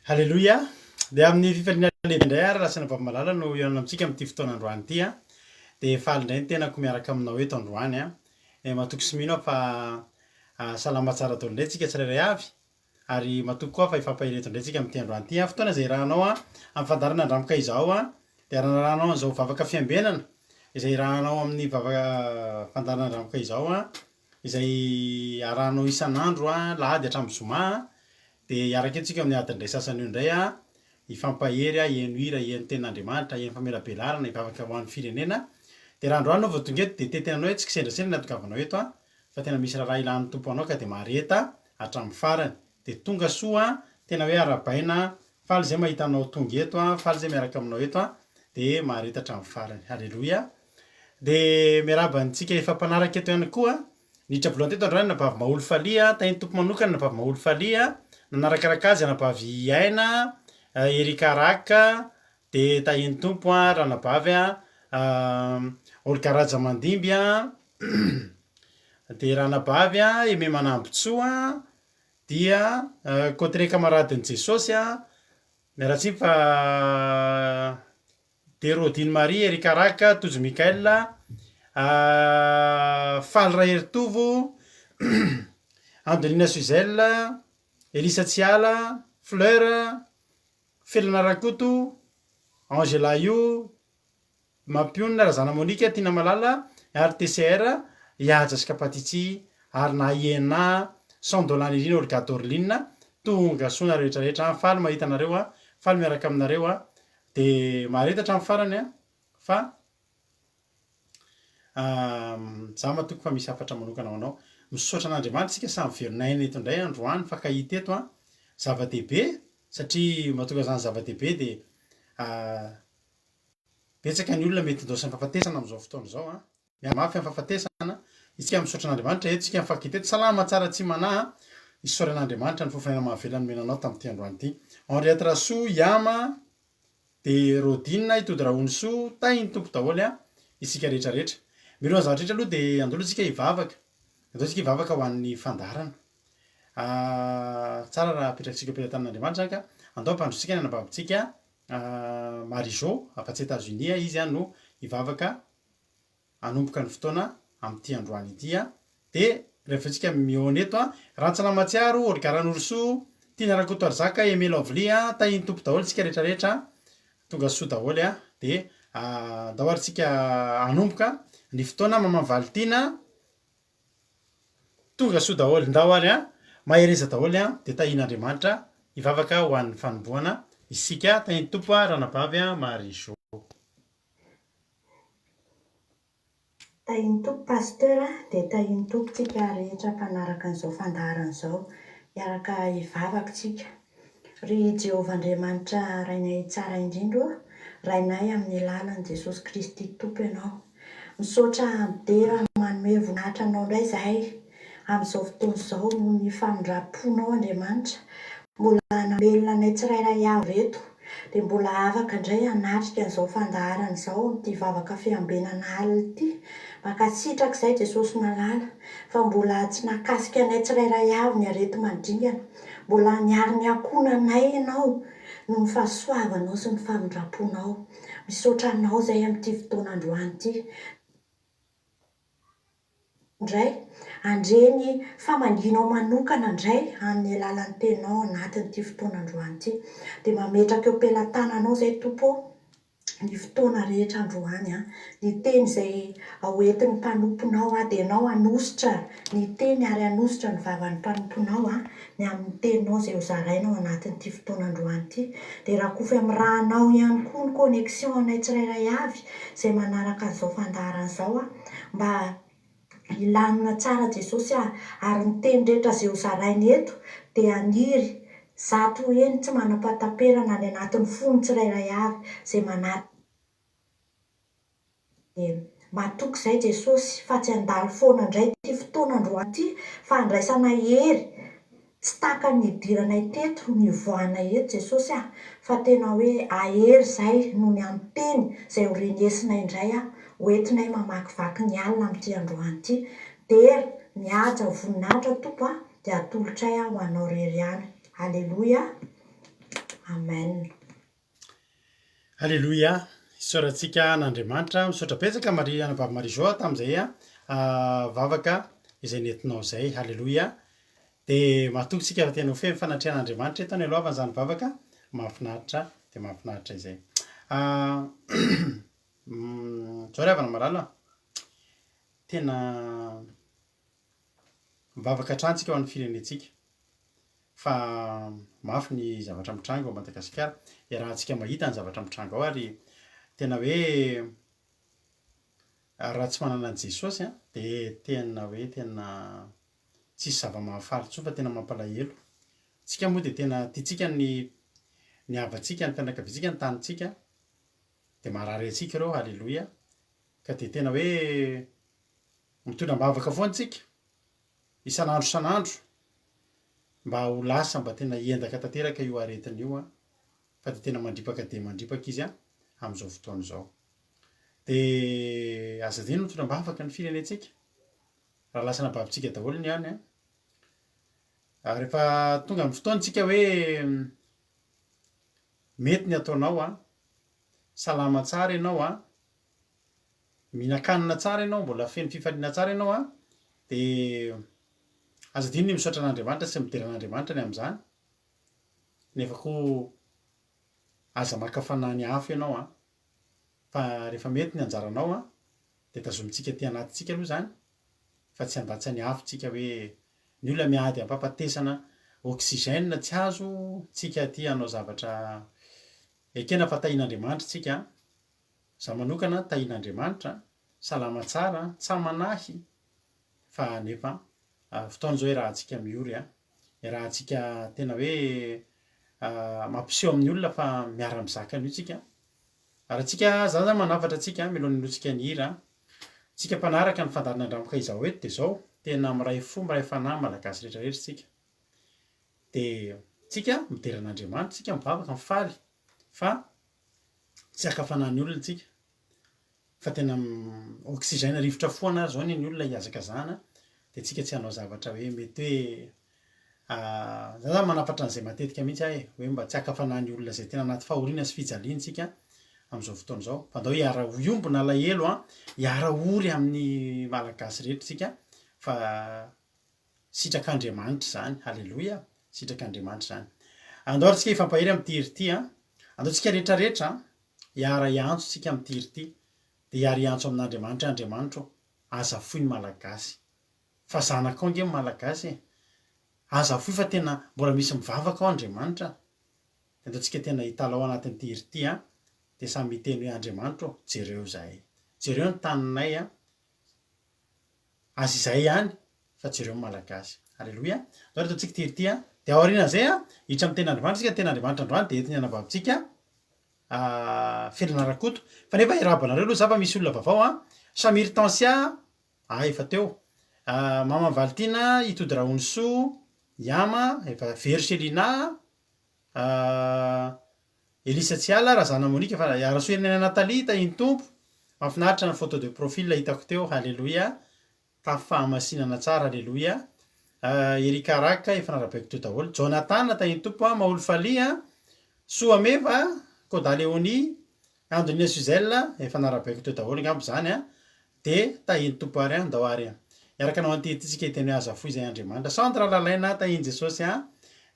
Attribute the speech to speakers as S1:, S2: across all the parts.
S1: Halleloia. Dia amin'ny fifaliana lehibe indray ary lasana vavimalala no ianona amintsika amin'ity fotoana androany ity a. Dia faly indray ny tenako miaraka aminao eto androany a. Matoky sy mino aho fa salama tsara daholo indray tsika tsirairay avy. Ary matoky koa fa ifampahireto indray tsika amin'ity androany ity a. Fotoana izay rahanao a amin'ny fandarana andramoka izao a. Dia rahanao an'izao vavaka fiambenana izay rahanao amin'ny vavaka fandarana andramoka izao a. Izay arahanao isan'andro a lahady hatramin'ny zoma a. Dia hiaraka antsika amin'ny adiny iray sasany io indray a ifampahery a hihaino hira hihaino tenin'Andriamanitra hihaino famelabelarana hivavaka ho an'ny firenena. Dia raha androany anao vao tonga eto dia tetenanao hoe tsy kisendrasendra natongavana eto a fa tena misy raha ilan'ny tompo anao ka dia mareta hatramin'ny farany. Dia tonga soa tena hoe arabaina faly izay mahita anao tonga eto a faly izay miaraka aminao eto a dia mareta hatramin'ny farany. Halleloia. Dia miaraba antsika ifampanaraka eto ihany koa niditra voalohany teto androany nabavy Maholy Falia tahiny tompo manokana nabavy Maholy Falia nanarakaraka azy anabavy Aina Erika Raka dia tahiny tompo a ranabavy a Olga Rajamandimby a dia ranabavy a Aimé Manambotsoa dia Cotre Camaradin'i Jesosy a miaratsy fa dia Rodine Marie Erika Raka Tojo Mikael Faly Raheritovo Andelina Suzel Elisa Tsiala Fleur Felina Rakoto Angela Io Mampionina Razana Monika Tina Malala RTCR Ihaja Skapatitsy Arna Iena Sandolany Irina Olga Dorlina tonga soana rehetrarehetra faly mahita anareo a faly miaraka aminareo a dia mareta hatramin'ny farany a fa za matoky fa misy hafatra manokana ho anao misaotra an'Andriamanitra isika samy velonaina eto indray androany fa kahita eto a zava-dehibe satria mahatonga izany zava-dehibe dia betsaka ny olona mety indosany fahafatesana amin'izao fotoana izao a mihamafy amin'ny fahafatesana isika misaotra an'Andriamanitra eto isika mifankita eto salama tsara tsy manahy isaoran'Andriamanitra ny fofona mahavelany menanao tamin'ity androany ity. Henriette Rasoa Yama dia Rodine Itody Raonisoa tahiny tompo daholo a isika rehetrarehetra. Miloha zavatra rehetra aloha dia andolo isika hivavaka. Andolo isika hivavaka ho an'ny fandarana. Tsara raha apetraksika am-pelantanan'Andriamanitra zany ka andao ampandrotsika ny anababintsika Marijo afa-tsy États-Unis izy a no hivavaka hanomboka ny fotoana amin'ity androany ity a. Dia rehefa tsika mihaona eto a Rantsana Matsiaro Olga Ranorosoa Tina Rakoto Arzaka Aimé Lovely a tahiny tompo daholo isika rehetrarehetra tonga soa daholo a. Dia andao ary tsika hanomboka ny fotoana mamavalitina tonga soa daholo ndao ary a mahereza daholo a dia tahin'Andriamanitra hivavaka ho an'ny fanombohana isika tahiny tompo a ranabavy a Marijo.
S2: Tahiny tompo pasteur dia tahiny tompo tsika rehetra mpanaraka an'izao fandaharana izao hiaraka hivavaka tsika. Ry Jehovah Andriamanitra rainay tsara indrindra rainay amin'ny alalan'i Jesosy Kristy tompo ianao. Misaotra midera manome voninahitra anao indray izahay amin'izao fotoana izao noho ny famindram-ponao Andriamanitra. Mbola namelona anay tsirairay avy eto dia mbola afaka indray hanatrika an'izao fandaharana izao amin'ity vavaka fiambenana alina ity. Mankasitraka izay Jesosy malala fa mbola tsy nakasika anay tsirairay avy ny arety mandringana. Mbola niary ny ankonanay ianao no ny fahasoavanao sy ny famindram-ponao. Misaotra anao izay amin'ity fotoana androany ity. Indray andreny famanginao manokana indray amin'ny alalan'ny teninao anatin'ity fotoana androany ity. Dia mametraka eo am-pelantananao izay tompo ny fotoana rehetra androany a. Ny teny izay hoentin'ny mpanomponao a dia ianao hanositra ny teny ary hanositra ny vavan'ny mpanomponao a ny amin'ny teninao izay hozarainao anatin'ity fotoana androany ity. Dia rakofy amin'ny rahanao ihany koa ny connexion anay tsirairay avy izay manaraka an'izao fandaharana izao a mba ilamina tsara Jesosy ary ny teny rehetra izay hozarainy eto dia haniry zato eny tsy manam-pataperana any anatin'ny fony tsirairay avy izay manaraka. Matoky izay Jesosy fa tsy handalo foana indray ity fotoana androany ity fa handraisana hery tsy taka ny idiranay teto ny voanay eto Jesosy fa tena hoe ahery izay noho ny amin'ny teny izay horenesinay indray hoentinay mamakivaky ny alina amin'ity androany ity. Dia mihaja voninahitra tompo dia atolotray ho anao rery ihany. Halleloia. amen.
S1: Alleloia. Isaorantsika n'Andriamanitra misaotra betsaka Maria ana Vavy Maria zao tamin'izay vavaka izay nentinao zay. Halleloia. Dia mahatoky tsika tena ho feno fanatrian'Andriamanitra eto ny aloha zany vavaka mahafinaritra dia mahafinaritra izay. Zao ry havana maralo tena mivavaka hatrany tsika ho an'ny firenentsika fa mafy ny zavatra mitranga ao Madagasikara. Iarahantsika mahita ny zavatra mitranga ao ary tena hoe raha tsy manana an'i Jesosy dia tena hoe tena tsisy zava-mahafaly intsony fa tena mampalahelo. Tsika moa dia tena tiantsika ny havantsika, ny fianakaviantsika, ny tanintsika dia marary antsika ireo. Halleloia. Ka dia tena hoe mitondra-bavaka foana tsika isan'andro isan'andro mba ho lasa mba tena hiendaka tanteraka io aretina io fa dia tena mandripaka dia mandripaka izy amin'izao fotoana izao. Dia aza adino mitondra-bavaka ny firenentsika raha lasa nabavintsika daholo ny ihany rehefa tonga amin'ny fotoantsika hoe mety ny ataonao salama tsara ianao mihinan-kanina tsara ianao, mbola feno fifaliana tsara ianao dia aza adino ny misaotra an'Andriamanitra sy midera an'Andriamanitra ny amin'izany. Nefa koa aza maka fanahiny hafa ianao fa rehefa mety ny anjaranao dia tazomintsika ty anatintsika aloha zany fa tsy handatsy ny hafintsika hoe ny olona miady hampapatesana oxygène tsy azo tsika ty hanao zavatra ekena fa tahian'Andriamanitra tsika. Za manokana tahian'Andriamanitra salama tsara tsa manahy fa nefa fotoana zao rahantsika miory rahantsika tena hoe mampiseho amin'ny olona fa miara-mizaka an'io tsika ary tsika za zany manafatra tsika milohan'ny notsika ny hira tsika mpanaraka ny fandarin'Andriamanitra izao eto dia zao tena miray fo miray fanahy malagasy rehetrarehetra tsika dia tsika midera an'Andriamanitra tsika mivavaka mifaly fa tsy haka-fanahy olona tsika fa tena oxygène rivotra foana zao ny olona hiazakazahana dia tsika tsy hanao zavatra hoe mety hoe za zany manafatra an'izay matetika mihitsy hoe mba tsy haka-fanahy olona zay tena anaty fahoriana sy fijaliana tsika amin'izao fotoana izao fa andao hiara-iombona alahelo hiara-ory amin'ny malagasy rehetra tsika fa sitrak'Andriamanitra zany. Halleloia. Sitrak'Andriamanitra zany. Andao ary tsika hifampahery amin'ny tiry ty andao tsika rehetrarehetra hiara-iantso tsika amin'ny tiry ty dia hiara-iantso amin'Andriamanitra. Andriamanitra aza foy ny malagasy fa zanakao nge malagasy aza foy fa tena mbola misy mivavaka ao Andriamanitra. Andao tsika tena hitalao anatin'ny tiry ty dia samy miteny hoe Andriamanitra jereo zahay, jereo ny taninay azy izay ihany fa jereo malagasy. Halleloia. Andao reto tsika tiry ty dia aorian'izay hiditra amin'ny ten'Andriamanitra tsika. Ten'Andriamanitra androany dia entiny anavavitsika fiainan'arakoto fa nefa irabanareo aloha za fa misy olona vaovao Samir Tansia efa teo Mama Valtina Itody Raonisoa Yama efa Verselina Elisa Tsiala Razana Monika fa Arasoenina Natalia tahiny tompo mahafinaritra ny photo de profil hitako teo. Halleloia. Tafahamasinana tsara. Halleloia. Erika Raka efa narabaiko teo daholo. Jonathan tahiny tompo Maolo Falia Soameva Koda Leonie Andonia Suzelle efa narabaiko teo daholo ngambo zany dia tahiny tompo ary andao ary iaraka anao antetitsika hiteny hoe aza foy izay Andriamanitra. Centre Lalaina tahiny Jesosy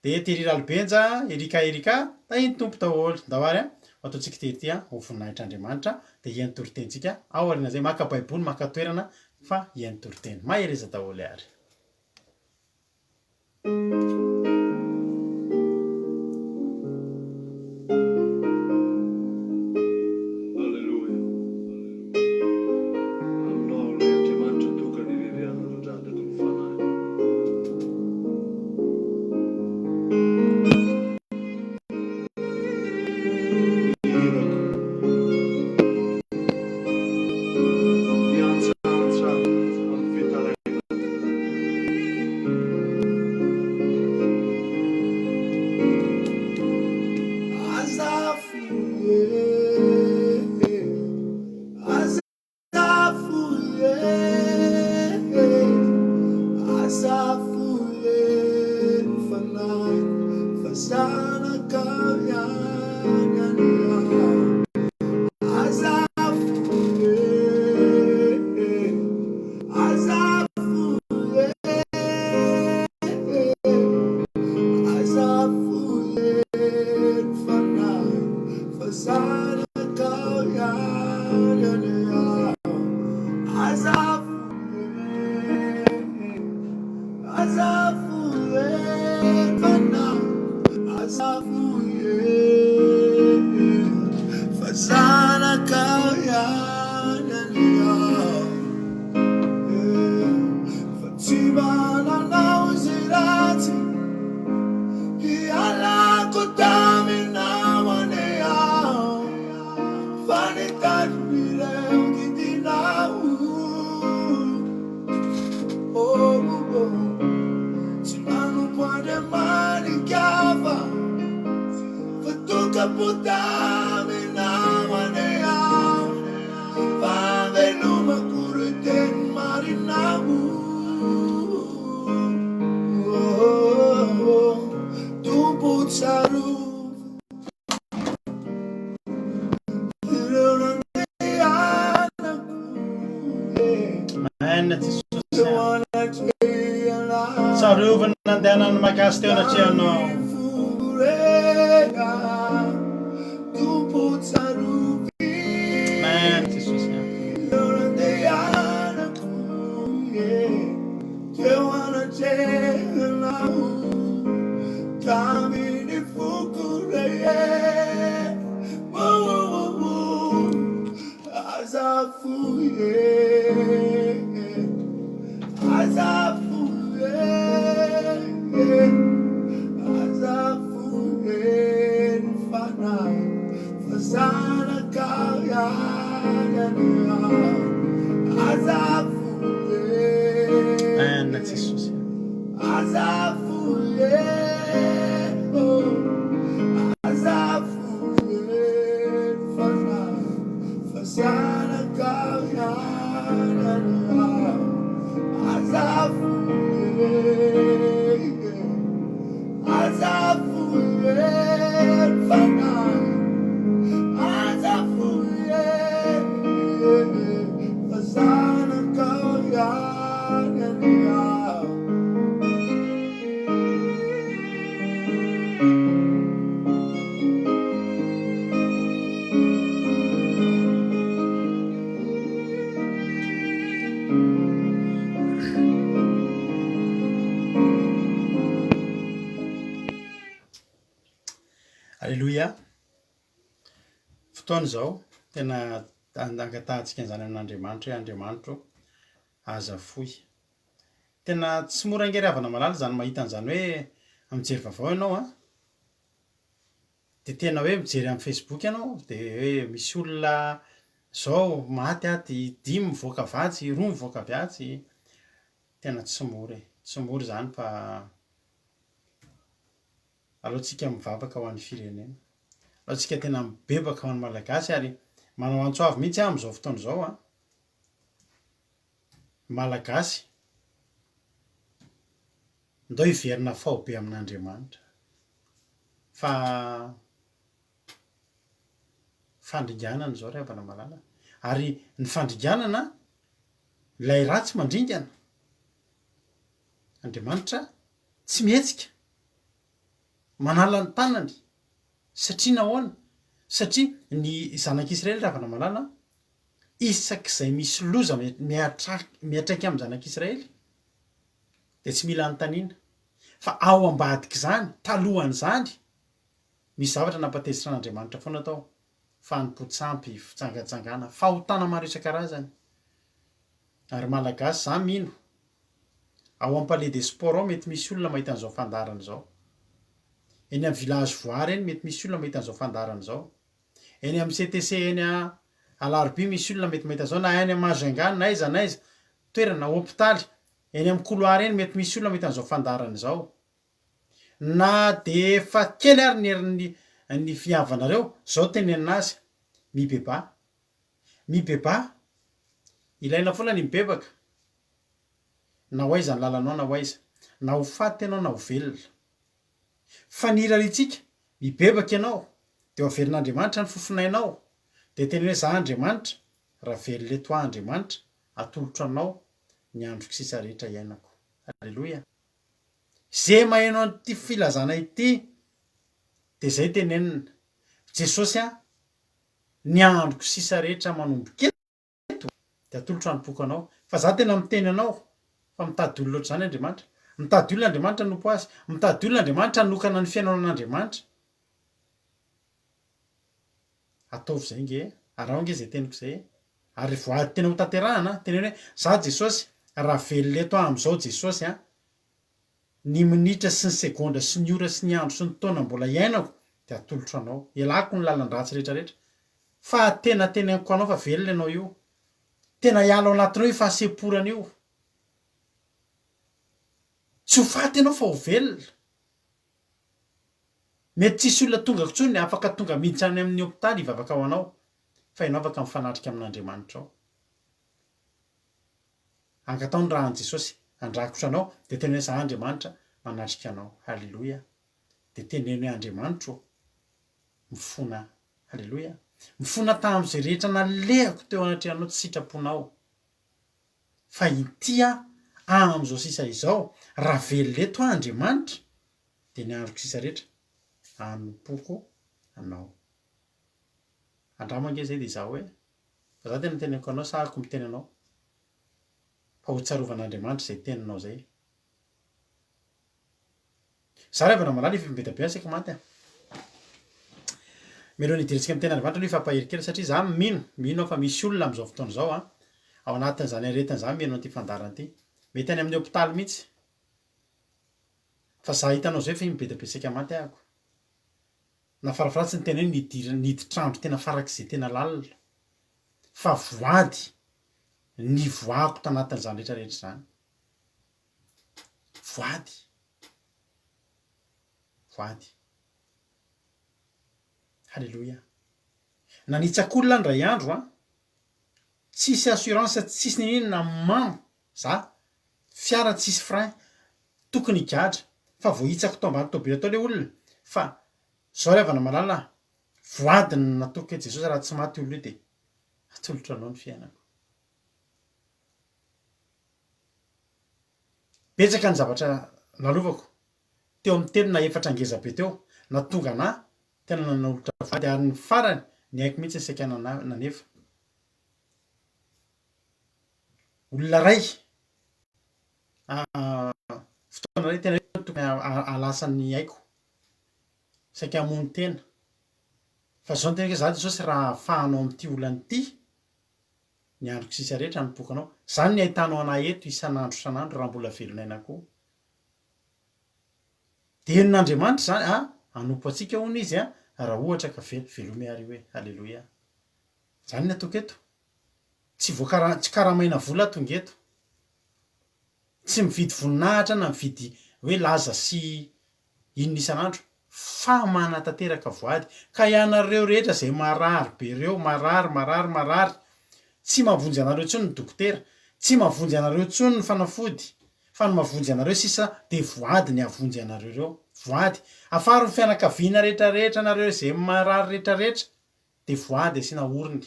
S1: dia Terira Albenja Erika tahiny tompo daholo andao ary ataontsika tery ty ho voninahitra Andriamanitra dia hiany toritentsika ao ariana zay maka baiboly maka toerana fa hiany toriteny mahereza daholo ary.
S3: Sana
S1: Amen Jesosy tsarovana nandehanany makasy teo anatrehanao amen Jesosy amen Jesosy alleloia fotoana zao tena angatahantsika an'izany amin'Andriamanitra hoe Andriamanitro aza foy tena tsy mora angeriavana malala zany mahita an'izany hoe mijery vaovao ianao a de tena hoe mijery amin'ny Facebook ianao de hoe misy olona zao maty aty 5 mivoaka vatsy 2 mivoaka vyatsy tena tsy mora zany fa alohantsika mivavaka ho an'ny firenena alohantsika tena mibebaka ho an'ny malagasy ary manao antsoavy mihitsy am'izao fotoana zao a malagasy ndao hiverina faobe amin'Andriamanitra fa fandringanana zao ry havana malala ary ny fandringanana ilay ratsy mandringana Andriamanitra tsy mihetsika manala ny tanany satria nahoana satria ny zanak'Israely ry havana malala isak'izay misy loza miatraiky amin'ny zanak'Israely de tsy mila anontaniana fa ao ambadiky zany talohan' zany misy zavatra napatezitra an'Andriamanitra foana tao fanompontsampy fitsangatsangana fahotana maro isan-karazany ary malagasy za mino ao am Palais des Sports ao mety misy olona mahita an'izao fandarana zao eny amin'ny village voary eny mety misy olona mahita an'izao fandarana zao eny amin'ny CTC eny a Alarby misy olona mety mahita zao na eny amin'ny Majunga na aiza toerana hôpitaly eny amin'ny couloir eny mety misy olona mahita an'izao fandarana zao na de efa kely ary ny fihavanareo zao tenenina azy mibeba ilaina foana ny mibebaka na ho aiza ny lalanao na ho aiza na ho faty ianao na ho velona fa ny iraritsika mibebaka ianao de averin'andriamanitra ny fofinainao de teny hoe za andriamanitra raha velole to andriamanitra atolotro anao ny androko sisa rehetra iainako. Alleloia. Zay mahainao an'ity filazana ity de zay tenenina Jesosy ny androko sisa rehetra manomboka eto de atolotro anompoko anao. Fa za tena miteny anao fa mitady olona ohatr'izany Andriamanitra. Mitady olona Andriamanitra nompo azy. Mitady olona Andriamanitra hanokana ny fiainao an'Andriamanitra. Ataovy zay nge, arao nge zay teniko zay. Ary voady tena ho tanterahana tena hoe za Jesosy raha velona eto am'izao Jesosy ny minitra sy ny segondra sy ny ora sy ny andro sy ny taona mbola iainako de atolotro anao. Ialako ny lalan-dratsy rehetrarehetra. Fa tena teneniko anao fa velona ianao io. Tena hiala ao anatinao io fahasemporana io. Tsy ho faty ianao fa ho velona. Mety tsisy olona tonga intsony afaka tonga miditra any amin'ny hôpitaly hivavaka ho anao. Fa ianao afaka mifanatrika amin'Andriamanitra ao. Ankatao ny rahan'i Jesosy andrakotra anao de tena hoe za Andriamanitra manatrika anao. Halleloia. De teneny hoe Andriamanitra mifona. Halleloia. Mifona tamin'izay rehetra nalehako teo anatrehanao tsy sitraponao. Fa ity am'izao sisa izao raha velona eto Andriamanitra de ny androko sisa rehetra anompoko anao. Andramange zay de za hoe fa za tena teneniko anao sahako miteny anao fa ho tsarovan'Andriamanitra zay teninao zay. Za revana malala efa mibetabe saika maty. Melo nidirintsika amin'ny ten'Andriamanitra aloha ifampahery kely satria za mino fa misy olona am'izao fotoana zao ao anatin'izany aretin'izany mihaino an'ity fandarana ity. Mety any amin'ny hôpitaly mihitsy. Fa za hitanao zay fa mibetabe saika maty ahako. Na farafaratsy ny tena hoe niditra tena farak'izay tena lalina. Fa voady ny voako tanatin'izany rehetrarehetra zany. Voady. Voady. Halleloia. Nanitsaka olona ndray andro tsisy assurance tsisy ninina mamo za fiara tsisy frein tokony higadra fa voahitsako tao ambany tôbila tao le olona fa zao revana malala voady ny natoko hoe Jesosy raha tsy maty olona io de atolotro anao ny fiainako. Betsaka ny zavatra nalovako teo amin'ny telo na efatra ngeza be teo na tonga na tena nanolitra voady ary ny farany ny haiko mihitsy saika nanefa. Olona ray fotoana ray tena tokony alasan'ny haiko saika hamony tena. Fa zao ny tena hoe za Jesosy raha ahafahanao amin'ity olana ity ny androko sisa rehetra anompoko anao. Zany ny ahitanao anahy eto isan'andro raha mbola velonaina koa. De henon'Andriamanitra zany hanompo antsika hono izy raha ohatra ka velome ary hoe. Halleloia. Zany ny atoko eto. Tsy karamaina vola tonga eto. Tsy mividy voninahitra na mividy hoe laza sy inona isan'andro fa manatanteraka voady. Ka ianareo rehetra zay marary be reo marary tsy mavonjy anareo intsony ny dokotera, tsy mavonjy anareo intsony ny fanafody, fa ny mavonjy anareo sisa de voady ny avonjy anareo reo. Voady. Afaro ny fianakaviana rehetrarehetra nareo zay marary rehetrarehetra de voady asiana orony.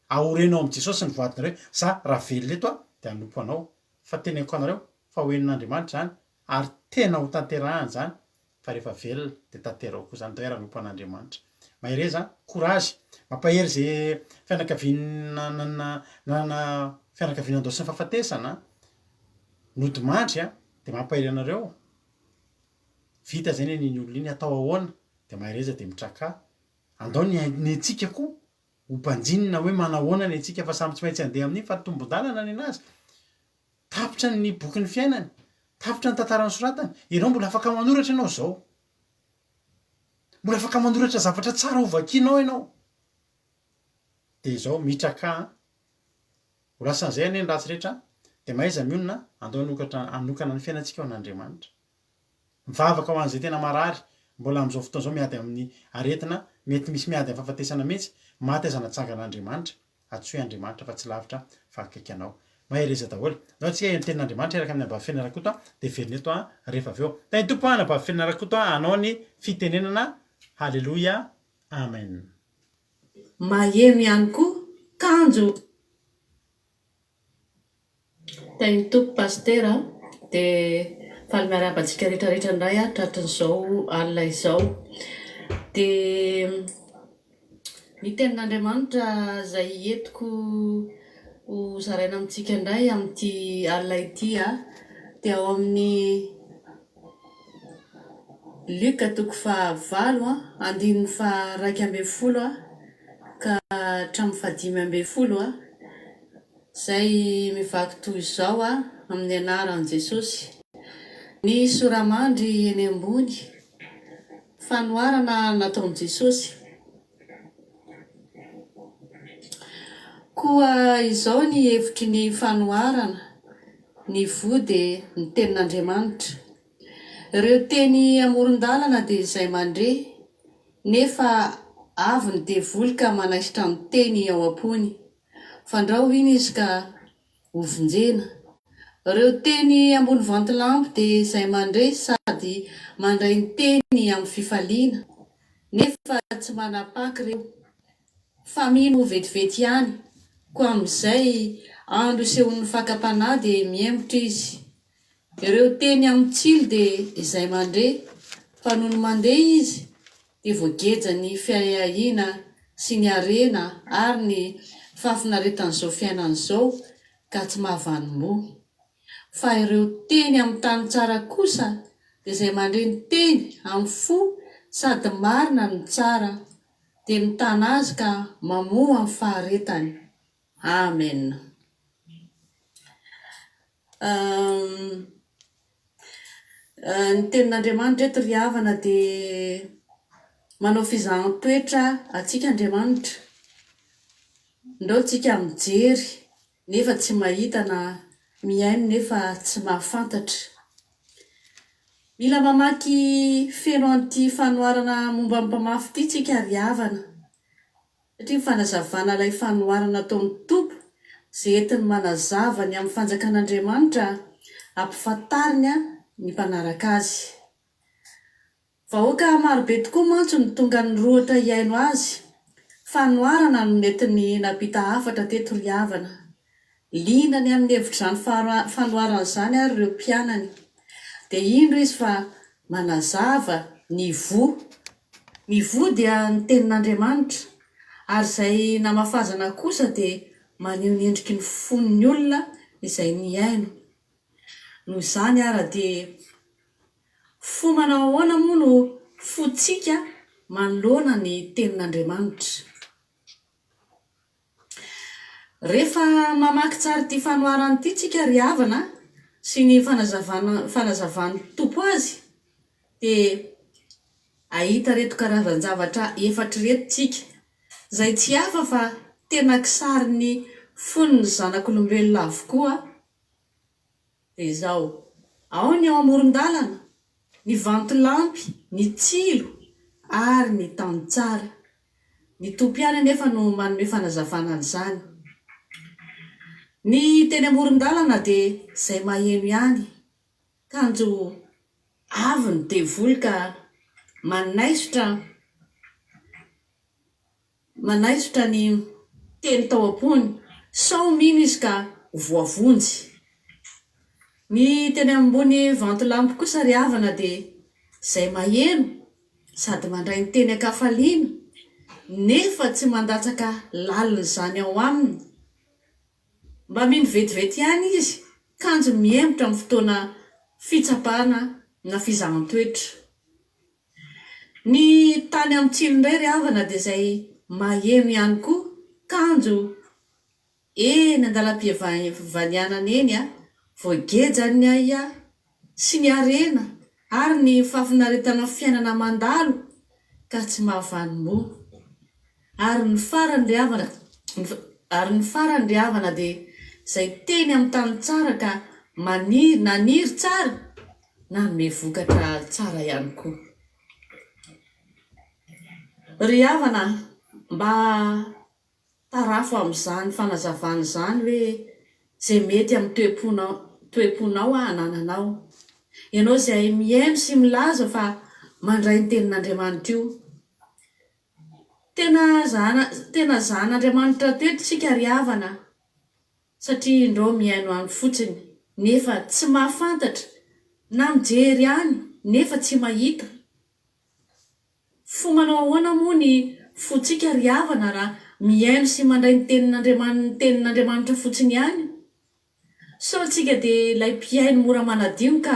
S1: Aorenao amin'i Jesosy ny voadinareo. Za raha velona eto de hanompo anao. Fa teneniko anareo fa hoenin'Andriamanitra zany ary tena ho tanterahany zany fa rehefa velona de tanterahako zany tao raha hanompo an'Andriamanitra. Mahireza courage, mampahery zay fianakaviana fianakavianan-dao sy ny fahafatesana nodimandry de mampahery anareo. Vita zay ny olona iny atao ahoana de mahireza de mitraka. Andao ny antsika koa ho banjinina hoe manahoana ny antsika fa samy tsy maintsy andeha amin'iny fa tombon-dalana ny anazy. Tapitra ny boky ny fiainany, tapitra ny tantarany soratany. Ianao mbola afaka manoratra ianao zao. Mbola afaka manoratra zavatra tsara ho vakianao ianao. De zao mitraka ho lasan'izay anie ny ratsy rehetra de mahaiza mionona andao hanokana ny fiainantsika ao an'Andriamanitra. Mivavaka ho an'izay tena marary mbola am'izao fotoana zao miady amin'ny aretina mety misy miady amin'ny fahafatesana mihitsy maty aza natsangan'Andriamanitra atsoe Andriamanitra fa tsy lavitra fa akaiky anao. Mahireza daholo. Zao antsika ny tenin'Andriamanitra eraka amin'ny ambavy fiainana rakoto de velona eto rehefa avy eo. Tany tompo anabavy fiainana rakoto anao ny fitenenana Halleloja. Amen.
S3: Maheno ihany koa kanjo. Tainy tompo pastera dia faly miarahaba-tsika rehetrarehetra indray tratran'izao alina izao. Dia ny tenin'Andriamanitra izay entiko ho zaraina amintsika indray amin'ity alina ity dia ao amin'ny Luka 9:1-10 ka hatramin'ny 15 izay mivaky toy izao amin'ny anaran'i Jesosy. Ny soramandry eny ambony, fanoharana nataon'i Jesosy. Koa izao ny hevitry ny fanoharana, ny vody ny tenin'Andriamanitra. Ireo teny amoron-dalana dia izay mandre, nefa avy ny devoly ka manaisitra ny teny ao am-pony. Fandrao iny izy ka hovonjena. Ireo teny ambony vantilampy dia izay mandre sady mandray ny teny amin'ny fifaliana, nefa tsy manapaky ireo, fa mino vetivety ihany. Koa amin'izay andro isehon'ny fakapanahy dia miembotra izy. Ireo teny amin'ny tsilo dia izay mandre, fa noho ny mandeha izy dia voageja ny fiahiahina sy ny harena ary ny fahafinaretan'izao fiainana izao ka tsy mahavanimbo. Fa ireo teny amin'ny tany tsara kosa dia izay mandre ny teny amin'ny fo sady marina ny tsara dia mitana azy ka mamoha amin'ny faharetany. Amen. Ny tenin'Andriamanitra eto ry havana dia manao fizahan-toetra atsika Andriamanitra. Ndao tsika mijery nefa tsy mahita, na mihaino nefa tsy mahafantatra. Mila mamaky feno an'ity fanoharana momba ny mpamafy ity tsika ry havana, satria fanazavana ilay fanoharana ataon'ny Tompo izay entiny manazava ny amin'ny fanjakan'Andriamanitra ampifantariny ny mpanaraka azy. Vahoaka marobe tokoa mantsy ny tonga ny rohatra hiaino azy. Fanoharana no netiny napita hafatra teto ry havana. Linany amin'ny hevitrizany fanoharana izany ary ireo mpianany. Dia indro izy fa manazava ny vo. Ny vo dia ny tenin'Andriamanitra, ary izay namafazana kosa dia maneho ny endriky ny fon'ny olona izay niaino. Noho izany ara dia fo manao ahoana moa no fotsika manoloana ny tenin'Andriamanitra. Rehefa mamaky tsara ity fanoharana ity tsika ry havana sy ny fanazavan'ny Tompo azy dia ahita reto karazan-javatra efatra reto tsika, izay tsy hafa fa tena kisary ny fon'ny zanak'olombelona avokoa. Dia izao, ao ny ao amoron-dalana, ny vantilampy, ny tsilo ary ny tany tsara. Ny Tompo ihany anefa no manome fanazavana an'izany. Ny teny amoron-dalana dia izay maheno ihany, kanjo avy ny devoly ka manaisitra ny teny tao am-pony, sao mino izy ka voavonjy. Ny teny ambony vantilampy kosa ry havana dia izay maheno sady mandray ny teny an-kafaliana, nefa tsy mandatsaka lalina izany ao aminy. Mba mino vetivety ihany izy, kanjo miembotra amin'ny fotoana fitsapana na fizahan-toetra. Ny tany amin'ny tsilo indray ry havana dia izay maheno ihany koa, kanjo eny an-dalam-pivanianana eny voageja ny aia sy ny harena ary ny fahafinaretana fiainana mandalo ka tsy mahavanimbo. Ary ny farany ry havana dia izay teny amin'ny tany tsara ka naniry tsara na nome vokatra tsara ihany koa. Ry havana, mba tarafo amin'izany fanazavana izany hoe izay mety amin'ny toe-ponao anananao. Ianao izay mihaino sy milaza fa mandray ny tenin'Andriamanitra io, tena zahan'Andriamanitra teto tsika ry havana satria indreo miaino any fotsiny nefa tsy mahafantatra na mijery any nefa tsy mahita. Fo manao ahoana moa ny fotsika ry havana raha miaino sy mandray ny tenin'Andriamanitra fotsiny ihany? So tsika dia ilay mpiaino mora manadio ka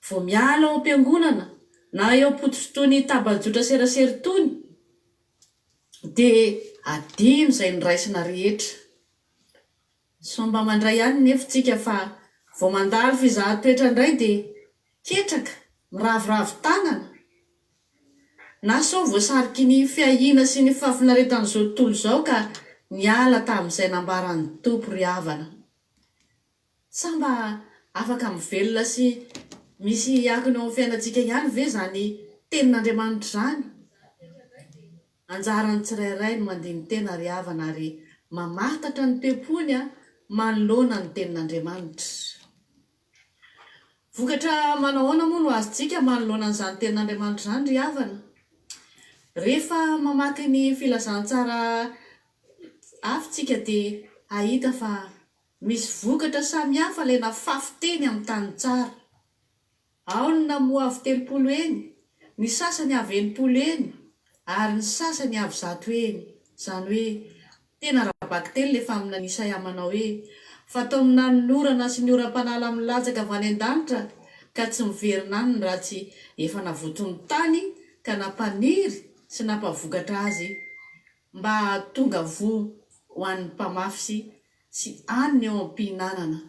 S3: vao miala ao am-piangonana na eo am-pototony tabajotra serasera tony dia adino izay niraisina rehetra. So mba mandray ihany nefa tsika fa vao mandalo fizahan-toetra indray dia ketraka miravoravo tanana na so voasariky ny fiahiana sy ny fahafinaretan'izao tontolo izao ka niala tamin'izay nambaran'ny tompo ry havana. Sa mba afaka mivelona sy misy akiny ao amin'ny fiainantsika ihany ve zany tenin'Andriamanitra zany? Anjaran'ny tsirairay no mandihy ny tena ry havana ary mamatatra ny tempony manoloana ny tenin'Andriamanitra. Vokatra manao ahoana moa no azontsika manoloana an'izany tenin'Andriamanitra zany ry havana? Rehefa mamaky ny filazantsara afitsika dia ahita fa misy vokatra samihafa ilay nafafy teny amin'ny tany tsara. Ao ny namoa avy 30 eny, ny sasany avy 80 eny, ary ny sasany avy 100 eny. Izany hoe tena rabaka teny ilay faminan'ny Isaia manao hoe fatao nanorana sy ny oram-panala milatsaka avy any an-danitra ka tsy miverina any ny raha tsy efa navotony tany ka nampaniry sy nampavokatra azy mba tonga vo ho an'ny mpamafy sy anny eo am-pihinanana.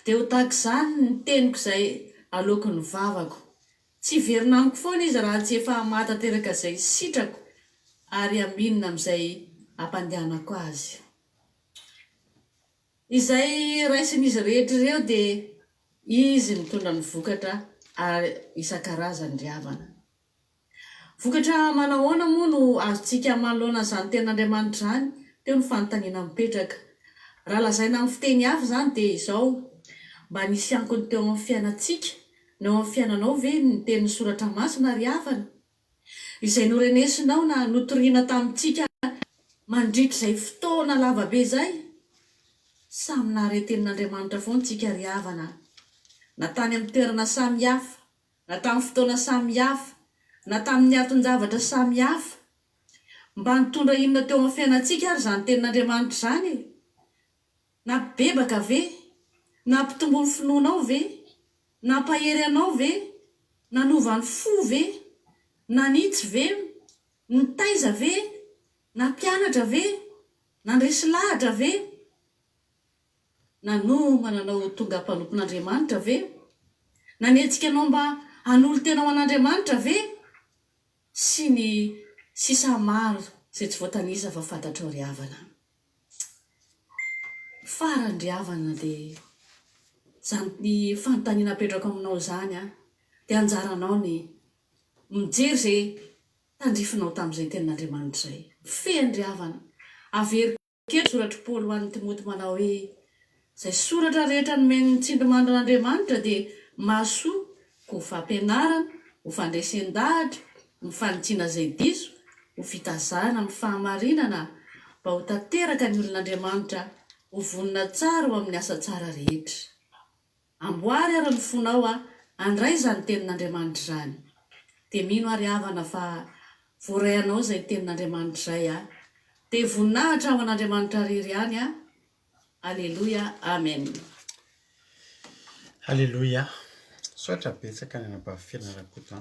S3: Dia ho tahaka izany ny teniko izay aloky ny vavako. Tsy verina amiko foana izy raha tsy efa mahatateraka izay sitrako ary aminina amin'izay ampandehanako azy. Izay raisin'izy rehetra ireo dia izy mitondra ny vokatra ary isan-karazany ry havana. Vokatra manao ahoana moa no azontsika manoloana izany tenin'Andriamanitra izany? Teo ny fanontaniana mipetraka. Raha lazaina amin'ny fiteny hafa izany dia izao: mba nisy ankony teo amin'ny fiainantsika no amin'ny fiainanao ve ny tenin'ny soratra masina ry havana izay norenesinao na notoriana tamintsika mandritra izay fotoana lavabe izay? Samy nahare tenin'Andriamanitra foana tsika ry havana, na tany amin'ny toerana samihafa, na tamin'ny fotoana samihafa, na tamin'ny aton-javatra samihafa. Mba nitondra inona teo amin'ny fiainantsika ary izany tenin'Andriamanitra izany? Na bebaka ve? Na mpitombo ny finoanao ve? Na mpahery anao ve? Na nova ny fo ve? Na nitsy ve? Nitaiza ve? Na mpianatra ve? Na ndresy lahatra ve? Na nomana anao tonga mpanompon'Andriamanitra ve? Na nietsika anao mba hanolo tena ho an'Andriamanitra ve? Sy ny sisa maro izay tsy voatanisa fa fantatrao ry havana. Farany ry havana dia zany ny fanontaniana apetrako aminao izany dia anjaranao ny mijery izay tandrifinao tamin'izay tenin'Andriamanitra izay. Fehany ry havana. Averikely soratra Paoly ho an'ny Timoty manao hoe izay soratra rehetra nomeny ny tsindrimandrin'Andriamanitra dia mahasoa ko ho fampianarana, ho fandresen-dahatra, ho fanitsiana izay diso, ho fitazana amin'ny fahamarinana, mba ho tanteraka ny olon'Andriamanitra ho vonona tsara ho amin'ny asa tsara rehetra. Amboary ary ny fonao andray izany tenin'Andriamanitra izany. Dia mino ary havana fa voarayanao izay tenin'Andriamanitra izay dia voninahitra ho an'Andriamanitra rery ihany. Alleluia, amen.
S1: Alleluia. Soatra betsaka ny anam-pahafelana rakoto.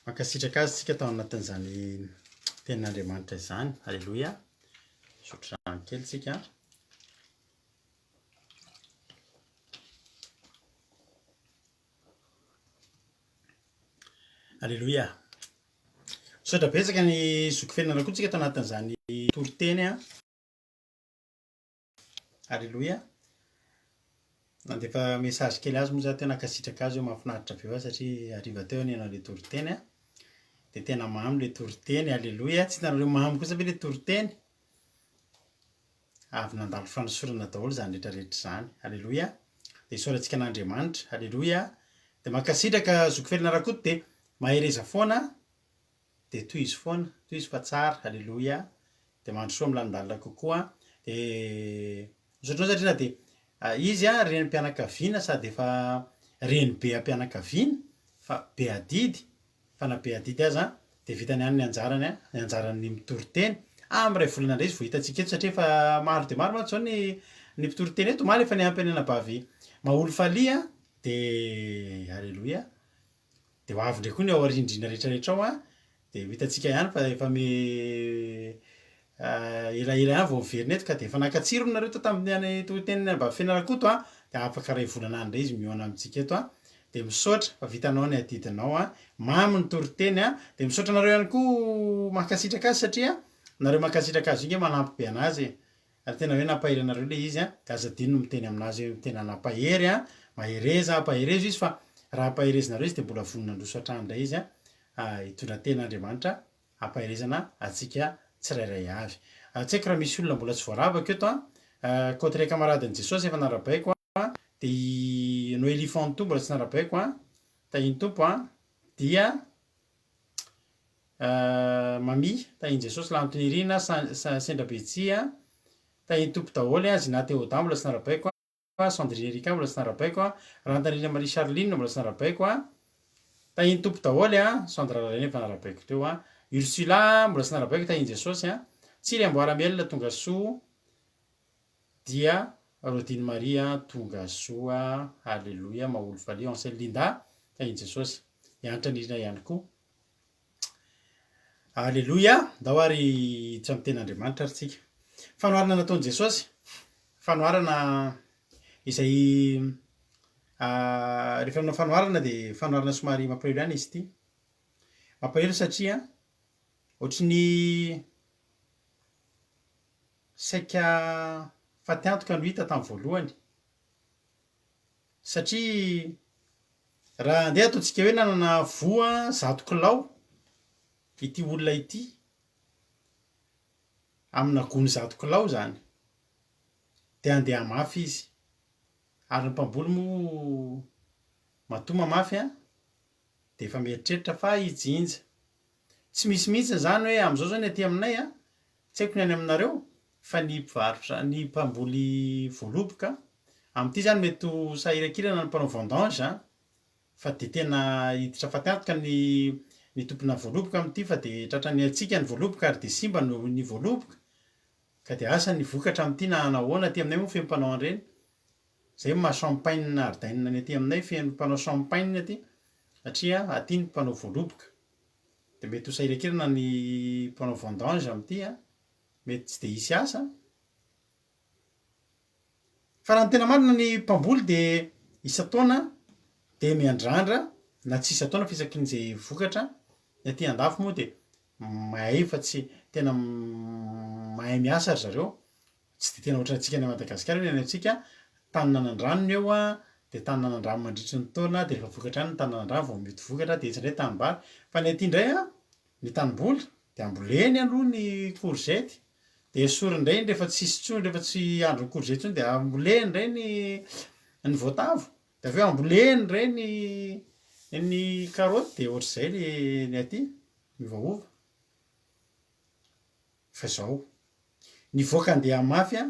S1: Mankasitraka azy tsika tao anatin'izany tenin'Andriamanitra izany. Alleluia. Sotra rano kely tsika. Alleluia. Sotra betsaka ny zokifelana rakoto tsika tao anatin'izany toriteny. Alleluia. Nandefa message kely azy moa za tena kasitraka azy eo mahafinaritra be ao satria hariva teo ny anao le toriteny dia tena mamy le toriteny. Alleluia. Tsy hitanareo mamy kosa ve le toriteny? Avy nandalo fanosorana daholo izany rehetrarehetra izany. Alleluia. Dia isaorantsika an'Andriamanitra. Alleluia. Dia mankasitraka zokifelana rakoto dia mahereza foana de toy izy foana toy izy fa tsara alleloia de mandrosoa milandalina kokoa de misaotrao satria na de izy a renym-pianakaviana sady efa reny be am-pianakaviana fa be adidy fa na be adidy aza de vitany any ny anjarany a ny anjaran'ny mitory-teny am'ray volana indray izy vo hitantsika eto satria efa maro de maro mantsy zao ny mpitory-teny eto omaly efa niampy any anabavy maolo falia de alleloia de ho avy ndray koa ny ao arindrina rehetrarehetra ao a de ho hitantsika ihany fa efa me elaela ihany vao miverina eto ka de efa nakatsiro nareo to tamin'ny any toteniny anabavy Fianaranakoto a de afaka ray volana any ndray izy mihoana amintsika eto a de misaotra fa vitanao ny adidinao a mamy ny tory-teny a de misaotra nareo ihany koa mahakasitraka azy satria nareo mahakasitraka azy io nge manampy be anazy ary tena hoe nampahery anareo le izy a de aza dino miteny aminazy hoe tena nampahery a mahereza ampaherezo izy fa raha ampaherezinareo izy de mbola voninandroso hatrany indray izy a hitondra ten'Andriamanitra ampaherezana atsika tsirairay avy tsy haiko raha misy olona mbola tsy voaravaka eto a côté ray camaradeny Jesosy efa narabaiko a de Noely Fanto mbola tsy narabaiko a tahiny tompo a dia Mami tahiny Jesosy Lantony Irina Sendra Betsia tahiny tompo daholo a Zina Théoda mbola tsy narabaiko a Sandrine Erika mbola tsy narabaiko a Rantanina Marie Charline mbola tsy narabaiko a tahiny tompo daholo a Sandra Lalena efa narabaiko teo a Ursula mbola tsy narabaiko tahiny Jesosy a Tsiry Amboaramela tonga soa dia Rodine Maria tonga soa alleloia maolo falia Ansel Linda tahiny Jesosy ianatra nirina ihany koa alleloia ndao ary hiditra amin'ny ten'Andriamanitra ary tsika fanoharana nataony Jesosy fanoharana izay rehefa nanao fanoharana de fanoharana somary mampalahelo ihany izy ity mampalahelo satria ohatry ny saika faty antoka no hita tamin'ny voalohany satria raha andeha ataontsika hoe nanana voa 100 kilao ity olona ity amina gony 100 kilao zany de andeha mafy izy ary ny mpamboly mo matoma mafy a de efa mieritreritra fa hijinja tsy misy mihitsy zany hoe am'izao zao ny aty aminay a tsy haiko ny any aminareo fa ny mpivarotra ny mpamboly voaloboka am'ty zany mety ho sahirakirana ny mpanao vendange fa de tena hiditra faty antoka ny tompona voaloboka am'ty fa de tratrany atsika ny voaloboka ary de simba ny voaloboka ka de asa ny vokatra am'ty na anahoana aty aminay moa feno mpanao an'ireny zay maha champagne ardaina ny aty aminay feno mpanao champagne aty satria aty ny mpanao voaloboka de mety ho sahirakirana ny mpanao vendange am'ty a mety tsy de hisy asa fa raha ny tena marina ny mpamboly de isa-taona de miandrandra na tsy isa-taona fisakin'izay vokatra ny aty andafy moa de mahay fa tsy tena mahay miasa ry zareo tsy de tena ohatrantsika any Madagasikara hoe any antsika tany nanan-dranony eo a de tany nanan-drano mandritry ny taona de rehefa vokatra any ny tany nanan-drano vao mety vokatra de tsy indray tanimbary fa ny aty indray a ny tanimboly de amboleny aloha ny courgette de esoriny indray rehefa tsisy tsony rehefa tsy andro ny courgette tsony de amboleny indray ny voatavo de aveo amboleny indray ny carotte de ohatr'izay ny aty miovaova fa zao ny voaka andeha mafy a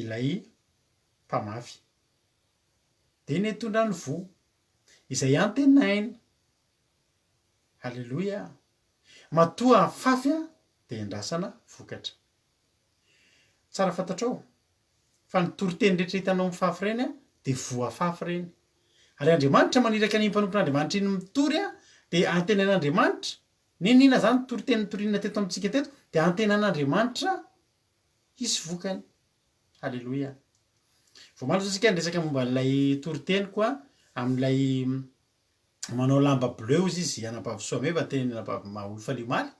S1: ilay mpamafy de ny hitondra ny vo izay antenaina alleloia matoa fafy a de endrasana vokatra tsara fantatrao fa ny toriteny rehetra hitanao mifafy reny a de voa fafy reny ary Andriamanitra maniraka ny mpanompon'Andriamanitra iny mitory a de antenain'Andriamanitra ninina zany toriteny torinina teto amitsika teto de antenain'Andriamanitra hisy vokany alleloia voamaly zao tsika resaka momba n'ilay toriteny koa amin'ilay manao lamba bleu izy anabavy soameva teny anabavy maolo faliomaly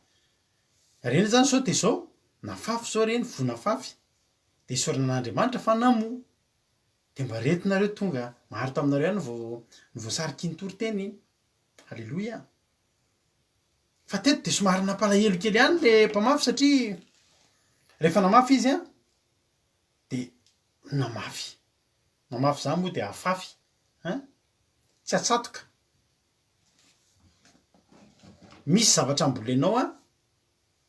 S1: reny zany sao de zao nafafy zao reny vonafafy de isaoranan'Andriamanitra fa namoa de mba retinareo tonga maro taminareo ihany ny voasariky ny toriteny iny alleloia fa teto de somary nampalahelo kely ihany le mpamafy satria rehefa namafy izy a de namafy zany moa de afafy tsy atsatoka misy zavatra ambolenao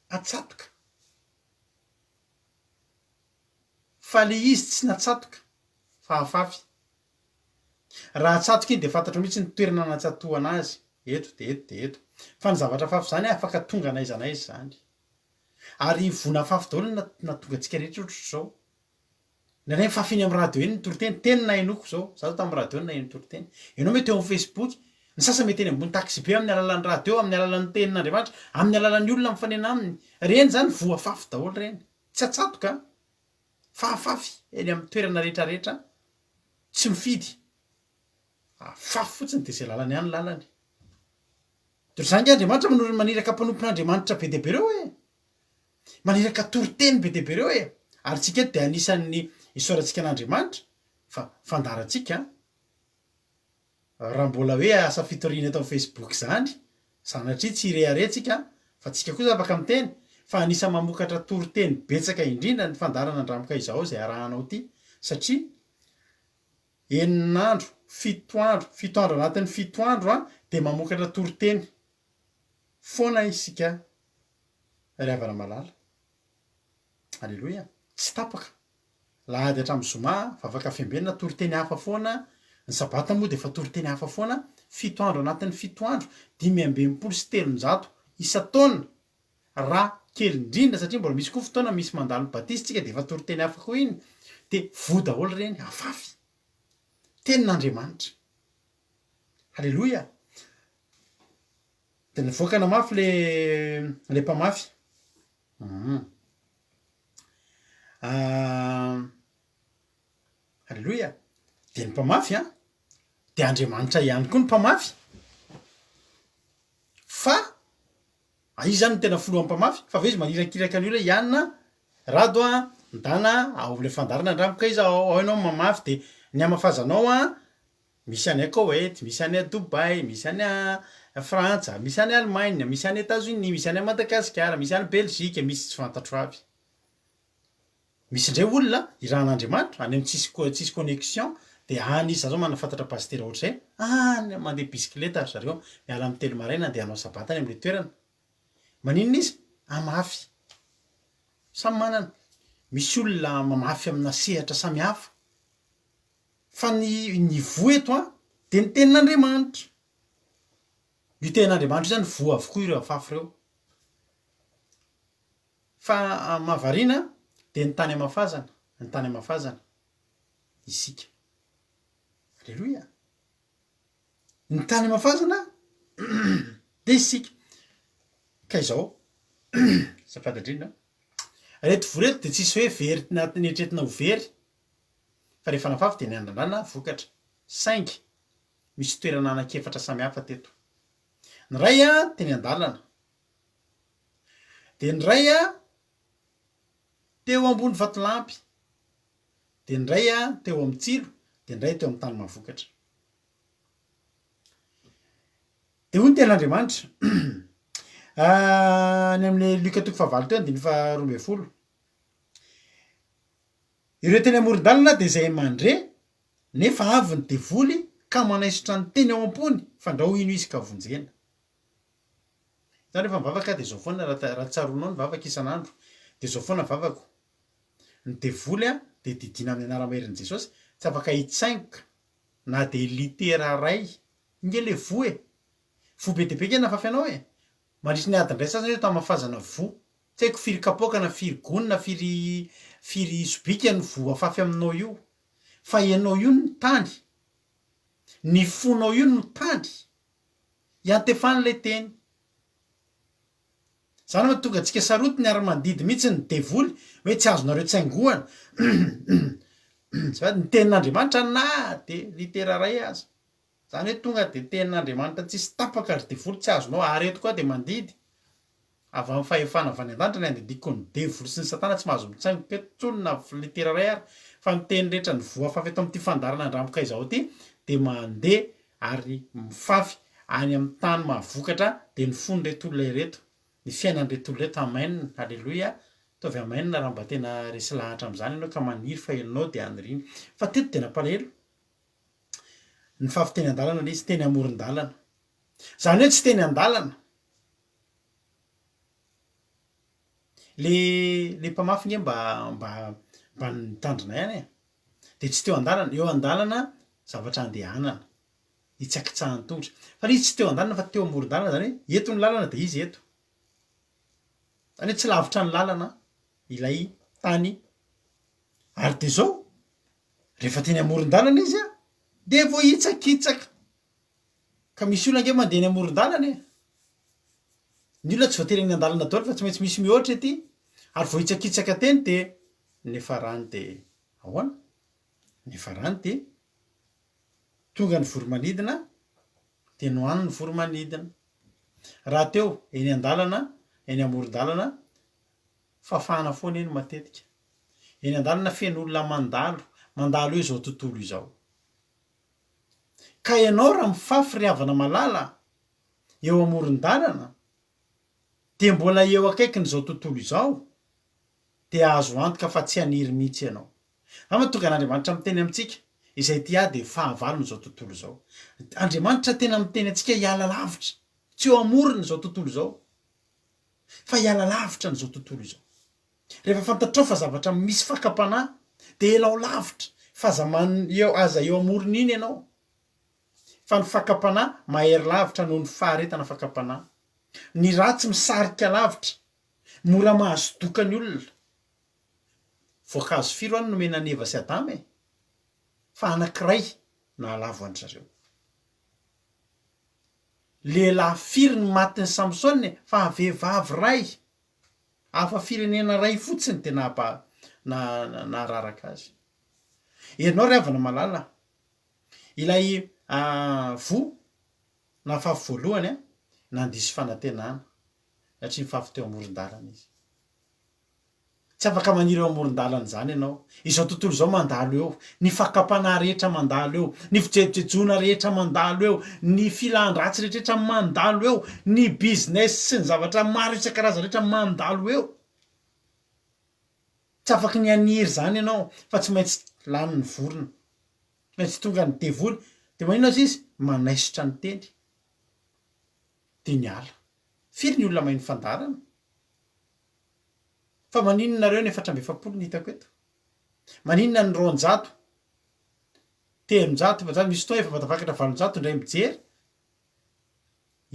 S1: atsatoka fa le izy tsy natsatoka fa afafy. Raha atsatoka iny de fantatra mihitsy ny toerana natsatoana azy eto de eto de eto, fa ny zavatra afafy zany afaka tonga n'aiza n'aiza zany, ary vona afafy daholo natonga antsika rehetra ohatry zao. Ndraindray mifafy eny amin'ny radio eny ny toriteny, teny nainoko zao, zaho tamin'ny radio eny naino toriteny. Ianao mety eo amin'ny Facebook, ny sasany mety eny ambony taxi be amin'ny alalan'ny radio, amin'ny alalan'ny tenin'Andriamanitra, amin'ny alalan'ny olona mifanena aminy. Reny zany voa afafy daholo reny, tsy atsatoka fa afafy eny amin'ny toerana rehetra rehetra, tsy mifidy. Afafy fotsiny de zay lalany ihany lalany. De zany Andriamanitra maniraka mpanompon'Andriamanitra be dia be reo maniraka toriteny be dia be reo ary tsika eto de anisan'ny isaorantsika an'Andriamanitra fa fandarantsika. Raha mbola hoe asa fitoriana eto amin'ny Facebook zany, sanatria tsy ireharentsika fa tsika kosa afaka miteny, fa anisa mamokatra toriteny betsaka indrindra ny fandarana andramika izao zay arahanao ty, satria enin'andro, fito andro anatin'ny 7 andro de mamokatra toriteny foana isika ry havana malala. Alleloia, tsy tapaka. Lahady hatramin'ny zoma fa afaka fiambenana toriteny hafa foana, ny sabata moa de fa toriteny hafa foana, 7 andro anatin'ny 7 andro, 583 isa-taona. Raha kely indrindra satria mbola misy koa fotoana misy mandalo batisitsika de efa toriteny hafa koa iny, de vo daholo reny afafy. Tenin'Andriamanitra. Halleloia. De nivoaka na mafy le mpamafy. Halleloia. De ny mpamafy de Andriamanitra ihany koa ny mpamafy. Fa izy zany ny tena filohan'ny mpamafy, fa ve izy manirakiraka ny olona ianona rado ndana ao le fandarana andramika izy ao ianao mamafy de ny amafazanao misy any Koweït, misy any Dubai, misy any Frantsa, misy any Allemagne, misy any États-Unis, misy any Madagasikara, misy any Belzika, misy tsy fantatro aby. Misy ndray olona irahan'Andriamanitra any amin'ny tsisy connexion de any izy zao manafantatra pasitera ohatr'izay, mandeha bisikileta ry zareo miala amin'ny telo maraina andeha hanao sabata any amin'le toerana. Maninona izy? Amafy. Samy manana. Misy olona mamafy amina sehatra samy hafa. Fa ny vo eto de ny tenin'Andriamanitra. Io tenin'Andriamanitra zany vo avokoa ireo afafy reo. Fa mahavariana de ny tany amafazana, ny tany amafazana isika. Alleluia. Ny tany amafazana de isika. Ka izao safatadrina reto vo reto de tsisy hoe very netretina ho very, fa rehefa nafafy de ny andrandrana vokatra. Saingy misy toerana anankiefatra samy hafa teto. Ny ray teny an-dalana, de ny ray teo ambony vatolampy, de ny ray teo amin'ny tsilo, de ny ray teo amin'ny tany mahavokatra. De hoy ny tenin'Andriamanitra ny amin'le Luka 7:12, ireo teny amoron-dalana de zay mandre nefa avy ny devoly ka manaisotra ny teny ao am-pony fa ndrao ino izy ka vonjena. Zany rehefa mivavaka de zao foana raha tsaronao ny vavaka isan'andro, de zao foana vavako. Ny devoly de didina amin'ny anara-maherin' Jesosy, tsy afaka hitsaingoka na de litera ray nge le vo vo be de be ke nafafy anao mandritry ny adiny ray sasany hoe tamafazana vo, tsy haiko firy kapoaka na firy gony na firy sobika ny vo afafy aminao io, fa ianao io ny tany, ny fonao io no tany iantefany le teny. Zany mahatonga antsika saroty ny ara-mandidy mihitsy ny devoly hoe tsy azonareo tsaingohana ny tenin'Andriamanitra na de litera ray aza. Zany hoe tonga de tenin'Andriamanitra tsisy tapaka ry devoly tsy azonao, ary eto koa de mandidy avy amin'ny fahefana avy any an-danitra ny andidiko ny devoly sy ny satana tsy mahazo mitsaingoka eto tsony na litera ray ary, fa ny teny rehetra ny vo afafy eto amin'ity fandarana andramika izao ty de mandeha ary mifafy any amin'ny tany mahavokatra de ny fony reto olona ireto, ny fiainan'ireto olona reto. Amen. Halleloia. Tovy amen raha mba tena resy lahatra am'zany ianao ka maniry fa ianao de aniriny. Fa teto tena palahelo ny fafy teny an-dalana le izy teny amoron-dalana. Zany hoe tsy teny an-dalana le mpamafy nge mba nitandrina ihany de tsy teo andalana eo andalana zavatra andehanana itsakitsahan'ny tongotra fa le izy tsy teo andalana fa teo amoron-dalana zany hoe eto ny lalana de izy eto zany hoe tsy lavitra ny lalana ilay tany ary de zao rehefa teny amoron-dalana izy a de vo itsakitsaka ka misy olona nge mandeha ny amoron-dalana ny olona tsy voatery ny andalana daholo fa tsy maintsy misy mihoatra ety ary vo itsakitsaka teny de nefa rany de ahoana nefa rany de tonga ny voromanidina de nohany ny voromanidina raha teo eny andalana eny amoron-dalana fafana foana eny matetika eny andalana feno olona mandalo eo zao tontolo izao ka ianao raha mifafy ry havana malala eo amoron-dalana de mbola eo akaikiny zao tontolo izao de azo antoka fa tsy haniry mihitsy ianao amatonga n'Andriamanitra miteny amintsika izay ty de fahavalony zao tontolo zao Andriamanitra tena miteny antsika hiala lavitra tsy eo amorony zao tontolo zao fa hiala lavitra ny zao tontolo izao rehefa fantatrao fa zavatra misy fakapanahy de elao lavitra fa aza eo amorony iny ianao fa ny fakapanahy mahery lavitra noho ny faharetana fakapanahy ny ratsy misarika lavitra mora mahazo dokany olona voankazo firy any nomena ny Eva sy Adama fa anankiray nahalavo an-dry zareo lehilahy firy ny matin'ny Samsone fa vehivavy ray hafa firenena ray fotsiny de nahararaka azy ianao ry havana malala ilay vo na fafy voalohany nandisy fanantenana satria mifafy teo amoron-dalana izy tsy afaka maniry eo amoron-dalana zany ianao izao tontolo zao mandalo eo ny fakapanahy rehetra mandalo eo ny fijejoejona rehetra mandalo eo ny filan-dratsy rehetrarehetra mandalo eo ny business sy ny zavatra maro isan-karazany rehetra mandalo eo tsy afaky ny aniry zany ianao fa tsy maintsy lany ny vorona maintsy tonga ny devoly de manino azy izy manaisotra ny teny de ny ala firy ny olona mahiny fandarana fa maninona nareo ny 450 ny hitako eto maninona ny 200 telonjato efajato misy fotoana efa vatavakatra 700 indray mijery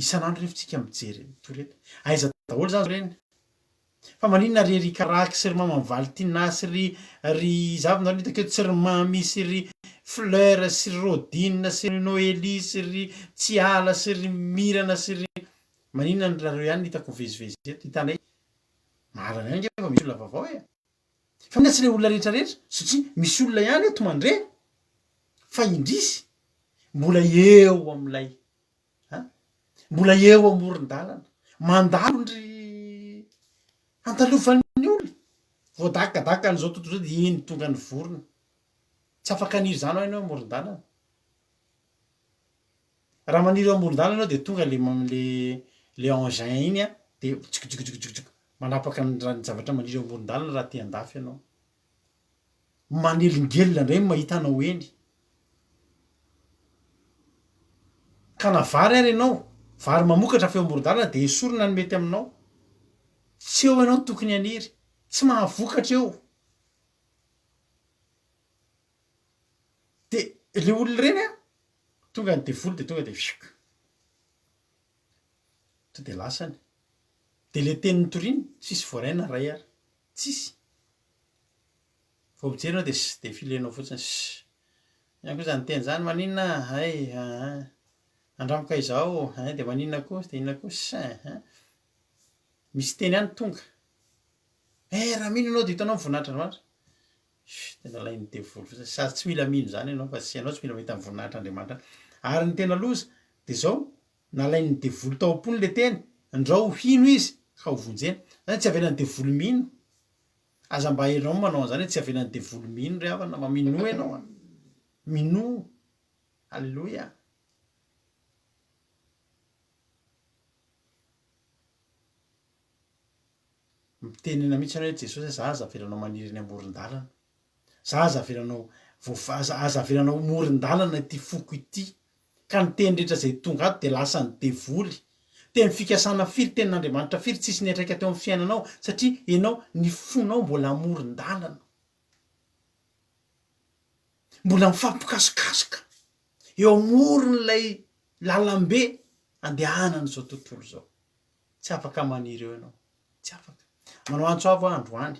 S1: isan'andro rehefa mijery toreto aiza daholo zany reny fa maninona ry karaky sy ry mamamivaly sy ry zavona hitako eto sy ry mami sy ry fleur sy ry rodine sy ry noélie sy ry tsiala sy ry mirana sy ry maninona ny rareo ihany hitako vezivezy eto hitanay marana ihany nge fa misy olona vaovao fa mina tsy le olona rehetrarehetra satria misy olona ihany eto mandre fa indrisy mbola eo am'lay mbola eo amoron-dalana mandalo ndry antalovan'ny olona voadakadaka n'izao tontolo zao de eny tonga ny vorona tsy afaka aniry zany ao ianao amoron-dalana raha maniry eo amoron-dalana ianao de tonga le engin iny de tsikotsikotsikotsikotiko manapaka ny zavatra maniry eo amoron-dalana raha te andafy ianao manelingelona ndray mahita anao eny ka na vary ary ianao vary mamokatra fa eo amoron-dalana de esorina ny mety aminao tsy eo ianao tokony aniry tsy mahavokatra eo de le olona reny tonga ny devoly de tonga de fisok to de lasany de le tenin'ny toriny tsisy voaraina ray ary tsisy vo mijery anao de filenao fotsiny ihany koa zany teny zany maninona ay andramika izao de maninona koa de inona koa misy teny any tonga raha mino anao de hitanao mivoninahitra Andriamanitra tena lain'ny devoly fotsiny sady tsy mila mino zany ianao fa tsy ianao tsy mila mahita mivoninahitra Andriamanitra ary ny tena loza de zao nalain'ny devoly taopony le teny ndrao hino izy ka ho vonjena zany tsy avelan'ny devoly mino aza mba hainao manao an'izany tsy avelan'ny devoly mino ry havana mamino ianao mino alleloia mitenena mihitsy anao hoe Jesosy za aza avelanao maniry ny amoron-dalana za aza avelanao moron-dalana ty foko ity ka ny teny rehetra zay tonga ato de lasa ny devoly teny fikasana firy tenin'Andriamanitra firy tsisy niatraika teo amin'ny fiainanao satria ianao ny fonao mbola amoron-dalana, mbola mifampikasokasoka eo amoron'ilay lalambe andehanana zao tontolo zao. Tsy afaka maniry eo ianao, tsy afaka. Manao antso avo androany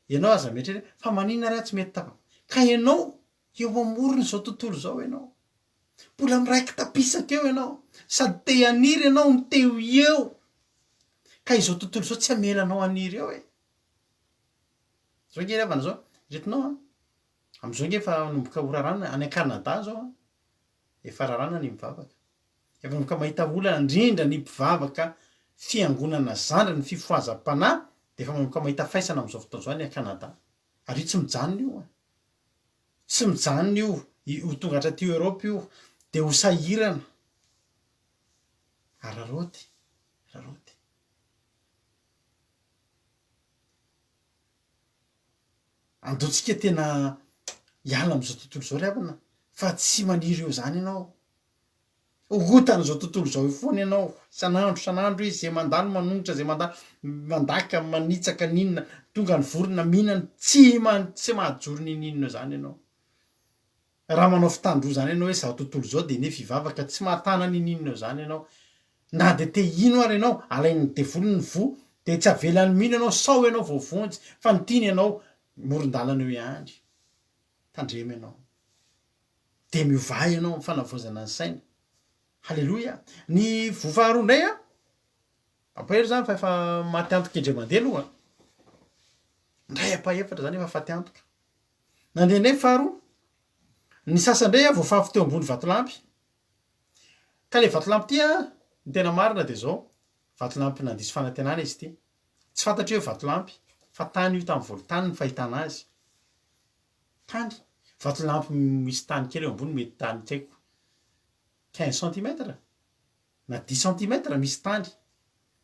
S1: ianao aza mietrere fa maninona raha tsy mety tapaka ka ianao eo amorony zao tontolo zao ianao, mbola miraiky tapisaka eo ianao, sady te haniry ianao ny teo eo ka izao tontolo zao tsy amelanao haniry eo e. Zao nge ravana zao retinao am'izao nge fa nomboka orarana any Canada zao efa rarana ny mivavaka, efa nomboka mahita olana indrindra ny mpivavaka fiangonana zandra ny fifoazam-panahy de efa manomboka mahita faisana am'izao fotoana zao any Canada. Ary tsy mijanona io, tsy mijanona io ho tonga hatraty Europe io de ho sahirana. Araroty, araroty. Andotsika tena hiala am'izao tontolo zao ravana fa tsy maniry eo zany ianao, ogotana zao tontolo zao io foana ianao sanandro izy zay mandalo manongotra zay mandaka manitsaka ninona tonga ny vorona mihinana tsy mahajoro ninona zany ianao. Raha manao fitandro zany ianao hoe zao tontolo zao de nefa hivavaka tsy mahatana ninona zany ianao, na de te ino ary ianao alainy devolony ny vo de tsy avelany mino ianao sao ianao voavonjy fa ny tiany ianao moron-dalana eo ihany, tandrema ianao de miovay ianao amin'ny fanavozana ny saina. Halleloia. Ny vo faharoa indray ampahery zany fa efa maty antoka indray mandeha aloha, ndray apaefatra zany efa faty antoka nandehanay faharoa. Ny sasandray voafafy teo ambony vatolampy ka le vatolampy tia ny tena marina de zao vatolampy nandiso fanantenana izy ty, tsy fantatry hoe vatolampy fa tany io tamin'ny volotany ny fahitana azy, tany vatolampy misy tany kely eo ambony mety tany tsy haiko 15 cm na 10 cm misy tany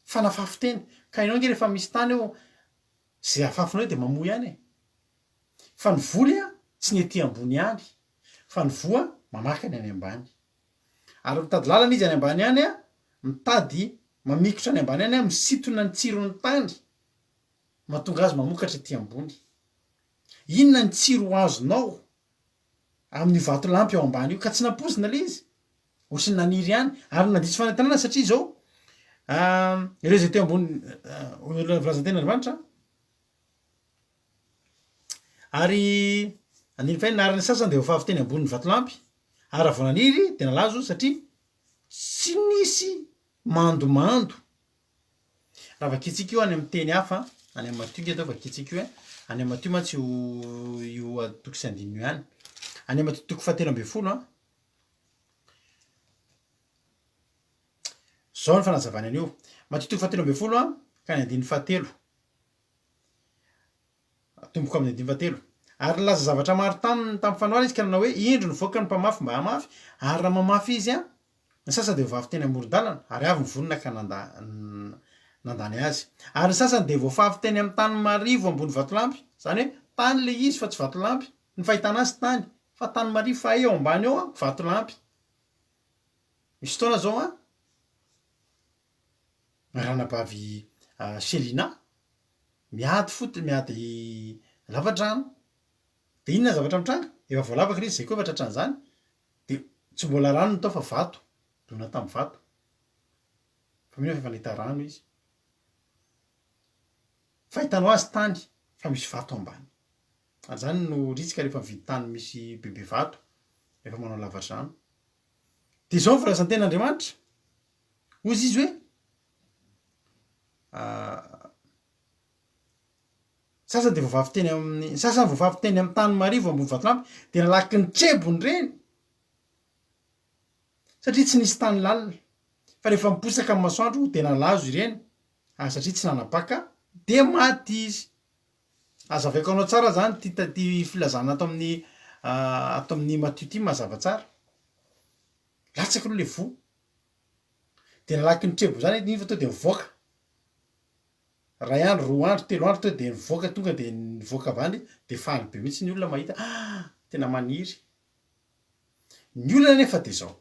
S1: fa nafafy teny ka ianao nge rehefa misy tany eo zay afafinao de mamoy ihany e. Fa ny voly tsy ny ety ambony ihany fa ny voa mamakany any ambany, ary mitady lalana izy any ambany ihany mitady mamikotra any ambany any misintona ny tsiron'ny tany mahatonga azy mamokatra ety ambony. Inona ny tsiro azonao amin'ny vatolampy eo ambany io ka tsy nampozina le izy ohatrany naniry ihany ary nandiso fanantenana satria zao ireo zay teo ambony volazanten'Andriamanitra ary aniny fa nariny sasany de voafafy teny ambony vatolampy ary vao naniry de nalazo satria tsy nisy mandomando. Raha vakitsika io any amin'ny teny hafa any amin'ny Matio nge atao vakitsika io any amin'ny Matio mantsy io toko sy andininy ihany, any amin'ny Matio toko 17 zao ny fanazavany an'io. Matio toko 17 ka ny andininy 7 tomboko amin'ny andininy 7 ary laza zavatra maro tamin'ny fanoara izy ka nanao hoe indro nivoaka ny mpamafy mba hamafy ary raha mamafy izy ny sasany de voafafy teny amoron-dalana ary avy ny vonona ka nandany azy, ary ny sasany de voafafy teny amin'ny tany marivo ambony vatolampy, zany hoe tany le izy fa tsy vatolampy, ny fahitana azy tany fa tany marivo fa eo ambany eo vatolampy. Misy fotoana zao ranabavy Selina miady lava-drano de inona zavatra mitranga efa voalavaka le izy zay koa efa tratran'izany de tsy mbola rano ny tao fa vato dona tamin'ny vato fa mino fa nahita rano izy, fahitanao azy tany fa misy vato ambany, zany no ritsika rehefa mividy tany misy bebe vato rehefa manao lava-drano. De zao ny vorazanten'Andriamanitra ozy izy hoe sasany de voafafy teny amin'ny sasany voafafy teny amin'ny tany marivo ambony vatolampy de nalaky ny trebony reny satria tsy nisy tany lalina fa rehefa miposaka amin'ny masoandro de nalazo ireny satria tsy nanapaka de maty izy. Azavaiko anao tsara zany ty filazana ato amin'ny Matio ty mazava tsara, latsaky aloha le vo de nalaky ny trebo zany iny fa to de mivoaka ray andro, roa andro, telo andro to de nivoaka tonga de nivoaka avany de faly be mihitsy ny olona mahita tena maniry. Ny olona nefa de zao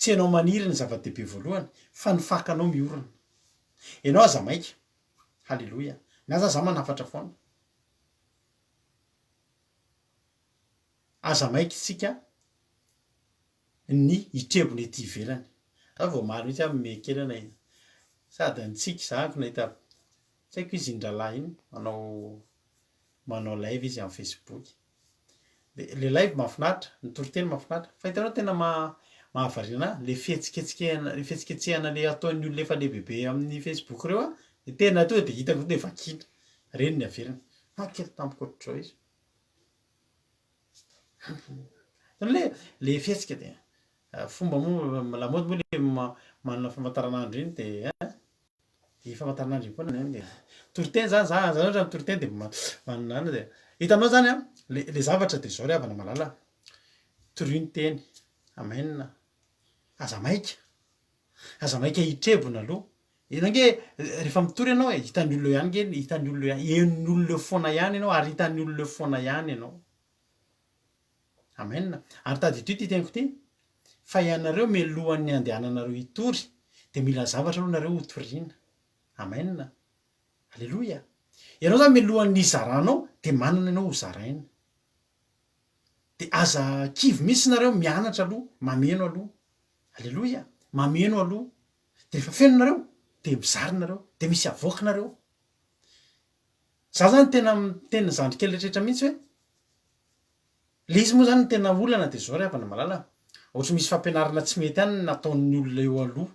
S1: tsy ianao maniry ny zava-dehibe voalohany fa ny fakanao miorona ianao aza maika halleloia ny aza za manafatra foana aza maika tsika ny itrebony ety ivelany a vao maro mitsy aby mekelana iny sady nitsika zahako nahita tsy haiko izy indralahy iny manao live izy amin'ny Facebook de le live mahafinaritra ny toriteny mahafinaritra fa hitanao tena mahavarina le fihetsiketsehana le ataon'ny olona efa lehibebe amin'ny Facebook reo a de tena to de hitako de vakina reny ny averiny kely tampoko ohatr'izao izy le fihetsika de fomba moa lamaody moa le manana famantaranandro iny de famantaranandro iny koa de toriteny zany za ohatra toriteny de manana de hitanao zany a le zavatra de zao ry havana malala toriny teny amen aza maika hitrebona aloha nange rehefa mitory ianao hitan'ny olona ihany nge hitan'ny olona en'ny olona foana ihany ianao ary hitan'ny olona foana ihany ianao amen ary tady ity ty teniko ty fa ianareo milohan'ny andehananareo hitory de mila zavatra aloha nareo hotoriana amen alleloia ianao zany milohan'ny izaranao de manana ianao ho zaraina de aza kivy misy nareo mianatra aloha mameno aloha alleloia mameno aloha de rehefa feno nareo de mizary nareo de misy avoaka nareo za zany tena zandrikely rehetrarehetra mihitsy hoe le izy moa zany tena olana de zao ry havana malala ohatry misy fampianarana tsy mety any nataon'ny olona eo aloha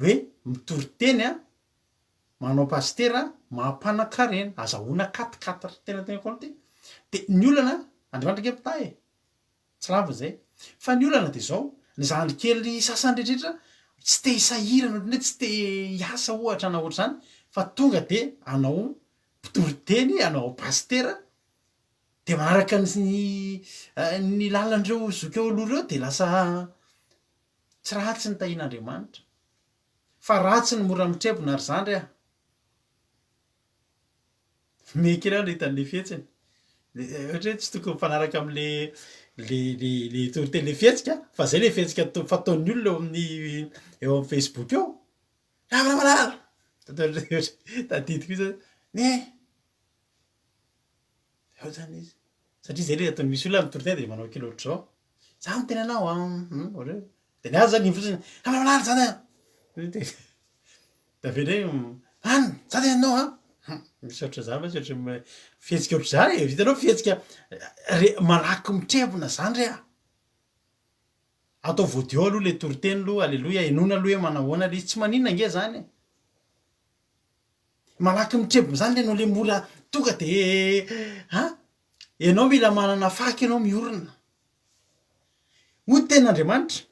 S1: hoe mitory teny a manao pastera mampanakarena azahoana katikatatra tena koa ty de ny olana andriamanitra ke pita tsy lava zay fa ny olana de zao ny zandrikely sasany rehetrarehetra tsy te hisahirana ohatrany hoe tsy te hiasa ohatra na ohatra zany fa tonga de anao mpitory teny anao pastera de manaraka ny lalandreo zokeo aloha reo de lasa tsy ratsy ny tahin'Andriamanitra fa ratsy ny mora mitrebona ary zandry a mekely aho hitan'le fihetsiny ohatra hoe tsy tokony mifanaraka am'le le toriteny le fihetsika fa zay le fihetsika fataon'ny olona eo amin'ny Facebook eo ravana malala tadidiko izy ne eo zany izy satria zay le ataony misy olona mitoriteny de manao kely ohatr'izao za no tena anao de ny azy zany fotsiny ravana malala zany de avele any za tena anao misy oatra zany fa tsy ohatry fihetsika ohatry zany vitanao fihetsika malaky mitrebona zany re a atao voadio aloha le toriteny aloha alleloia enona aloha hoe manahoana le izy tsy maninona nge zany malaky mitrebona zany le anao le mora tonga de ianao mila manana faky ianao miorona hoy ten'Andriamanitra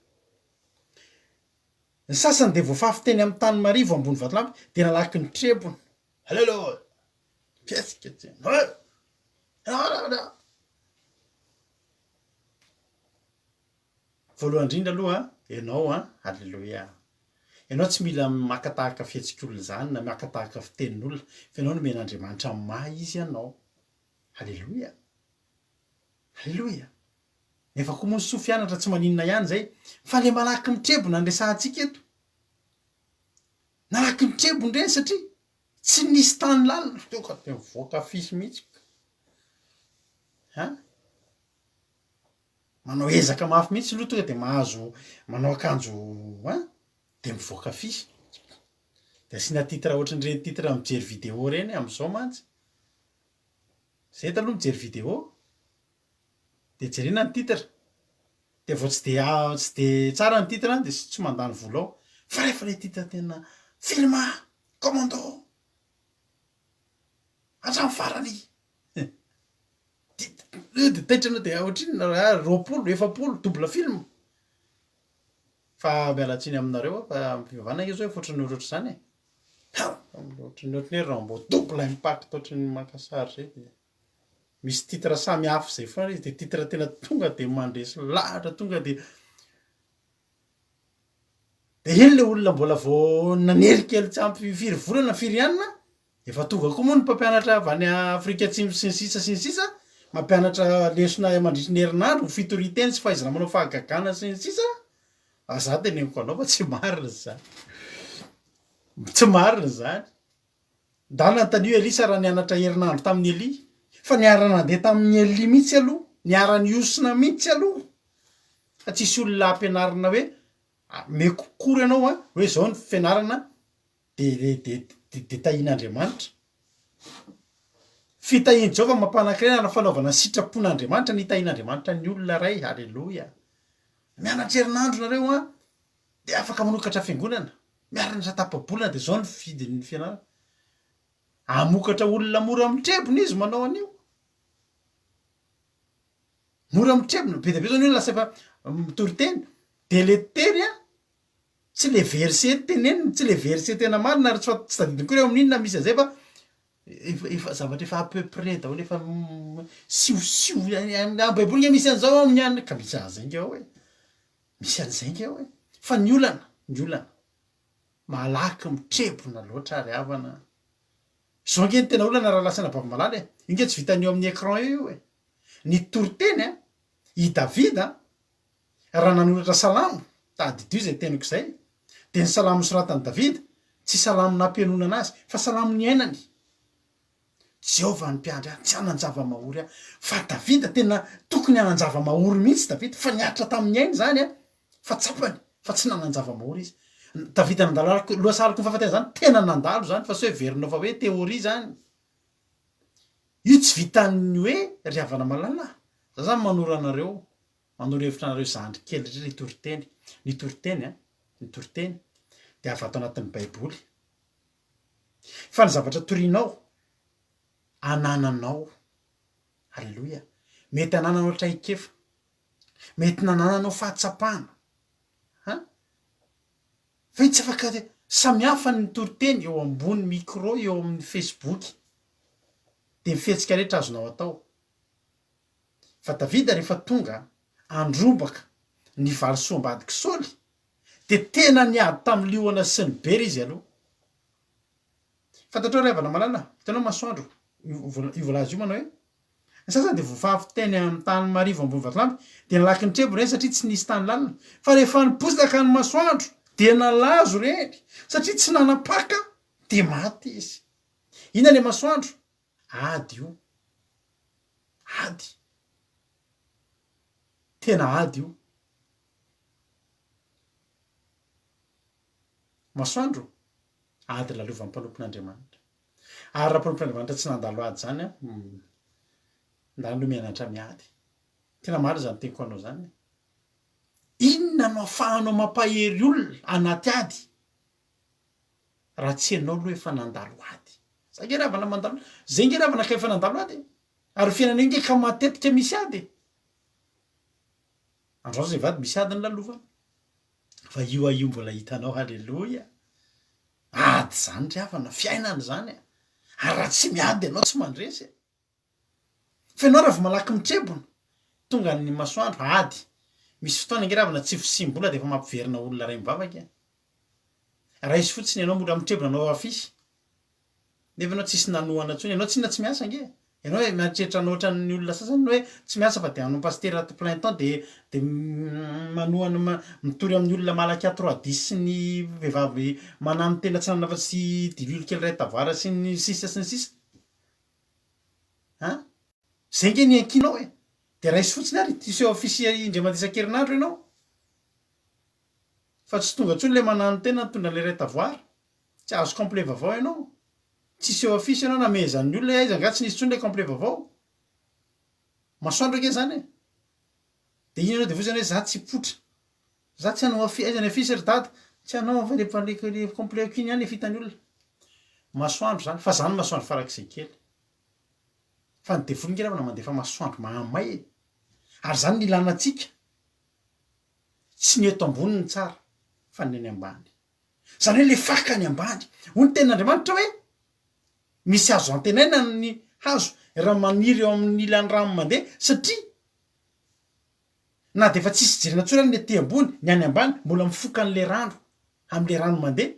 S1: ny sasany de voafafy teny amin'ny tany marivo ambony vatolampy de nalaky ny trebona alleloia fihetsika ty voalohany indrindra aloha ianao alleloia ianao tsy mila makatahaka fihetsик'olona zany na makatahaka fitenin'olona fa ianao no men'Andriamanitra maha izy ianao alleloia alleloia nefa koa moa ny soa fianatra tsy maninona ihany zay fa le malaky mitrebona nresahantsika eto nalaky mitrebony reny satria tsy nisy tany lalina teoka de mivoaka fisy mihitsy manao ezaka mafy mihitsy loha tonga de mahazo manao akanjo de mivoaka fisy de asiana titra ohatran'ireny titra mijery video reny am'izao mantsy zay taloha mijery video de jerena ny titra de vao tsy de tsara ny titra de tsy mandany vola ao fa rehefa le titra tena filma commando hatramy farany de taitrana de ohatriny roapolo efapolo double film fa mialatsiny aminareo fa mpivavana izy hoe fotrany ohatrohatry zany ohatrany hoe raha mbo double impact ohatrany makasary zay de misy titra samy hafa zay foana izy de titra tena tonga de mandresy lahatra tonga de iny le olona mbola vao nanerikely tsy ampy firy volana firy anina efa tonga koa moa ny mpampianatra avy any Afrika Atsimo sy ny sisa mampianatra lesona mandritry ny herinandro fitoriteny sy fahaizana manao fahagagana sy ny sisa za teneniko anao fa tsy marina zany tsy marina zany dana tanio Elisa raha nianatra herinandro tamin'ny Eli fa niara-nandeha tamin'ny Eli mihitsy aloha niara-ny Osina mihitsy aloha fa tsisy olona ampianarina hoe me kokory ianao hoe zao ny fianarana de tahian'Andriamanitra fitahian Jehova mampanankiray na fanaovana sitrapon'Andriamanitra ny tahian'Andriamanitra ny olona ray. Haleloia. Mianatra herinandro nareo de afaka manokatra fiangonana miarana tapabolana de zao ny vidin'ny fianarana amokatra olona mora mitrebona izy manao an'io mora mitrebona be de be zao ny olona lasa efa mitoriteny de le teny tsy le verset teneniny tsy le verset tena marina ary tsy tadidiny koa reo amin'inona misy azay fa efa zavatra efa à peu près daholo efa siosio baiboly nge misy an'izao amin'ny any ka misy an'izay nge ao hoe misy an'izay nge ao hoe fa ny olana malaky mitrebona loatra ary havana zao nge ny tena olana raha lasana bava malala inge tsy vitan'io amin'ny écran io hoe ny toriteny i Davida raha nanoratra salamo tadidio zay teniko zay de ny salamo soratany Davida tsy salamo nampianonana azy fa salamo ny ainany Jehova ny mpiandry tsy hanan-java-mahory fa Davida tena tokony hanan-java-mahory mihitsy Davida fa niatra tamin'ny ainy zany fa tsapany fa tsy nanan-java-mahory izy. Davida nandalo lohasalako ny fahafatena zany tena nandalo zany fa sy hoe verinao fa hoe teoria zany io tsy vitan'ny hoe ry havana malala za zany manoro anareo manoro hevitra anareo zandry kely ny toriteny de avato anatin'ny baiboly fa ny zavatra torianao anananao. Halleloia. Mety anananao traikefa mety nanananao fahatsapana fa tsy afaka samihafa ny toriteny eo ambony micro eo amin'ny Facebook de mifetsika rehetra azonao atao fa Davida rehefa tonga andrombaka ny valisoa ambadiky Saoly de tena niady tamin'ny liona sy ny bery izy aloha fantatrao ry havana malala hitanao masoandro io volazy io manao hoe ny sasany de vovavy teny amin'ny tany marivo ambony vatolampy de nalaky ny trebo reny satria tsy nisy tany lalina fa rehefa niposaka ny masoandro de nalazo reny satria tsy nanapaka de maty izy. Ina le masoandro ady io ady tena ady io masoandro ady lalovan'ny mpanompon'Andriamanitra ary raha mpanompon'Andriamanitra tsy nandalo ady zany ndalo mianatra miady tena maro zany teniko anao zany inona no afahanao mampahery olona anaty ady raha tsy anao aloha efa nandalo ady za nge ravana mandalo zay nge ravana ka efa nandalo ady ary fiainana nge ka matetika misy ady andro zay vady misy ady ny lalovana fa io mbola hitanao. Halleloia. Ady zany ry havana fiainana zany ary raha tsy miady anao tsy mandresy fa ianao raha vo malaky mitrebona tonga ny masoandro ady misy fotoana nge ravana tsy fisimbola de efa mampiverina olona ray mivavaka raha izy fotsiny ianao mora mitrebona anao afisy nefa anao tsisy nanohana ntsony ianao tsy na tsy miasa nge ianao hoe mieritreritra nohatra ny olona sasany hoe tsy miasa fa de hanao pasteur plein temps de manohana mitory amin'ny olona malaky à 3-10 sy ny vehivavy manano tena tsy nanana fa sy dililo kely ray tavoara sy ny sisa zay nge ny ankinao de raha izy fotsiny ary ty seho afisy indray mandisa-kerinandro ianao fa tsy tonga ntsony le manano tena tondra le ray tavoara tsy azo complet vaovao ianao tsy seho afisy ianao namezan'ny olona izy anga tsy nisy ntsony le complet vaovao masoandro ake zany de iny anao de vozany hoe za tsy potra za tsy hanao aizany afisy ry dada tsy hanao fa le complet ko iny ihany fitany olona masoandro zany fa zany masoandro farak'izay kely fa ny devolo nge ravana mandefa masoandro mahamay ary zany nilanatsika tsy ny eto ambony ny tsara fa ny eny ambany zany hoe le faka ny ambany hoy ny tenin'Andriamanitra hoe misy hazo antenaina ny hazo raha maniry eo amin'ny ilan'ny rano mandeha satria na de efa tsisy jerena ntsony ny aty ambony ny any ambany mbola mifoka an'le rano am'le rano mandeha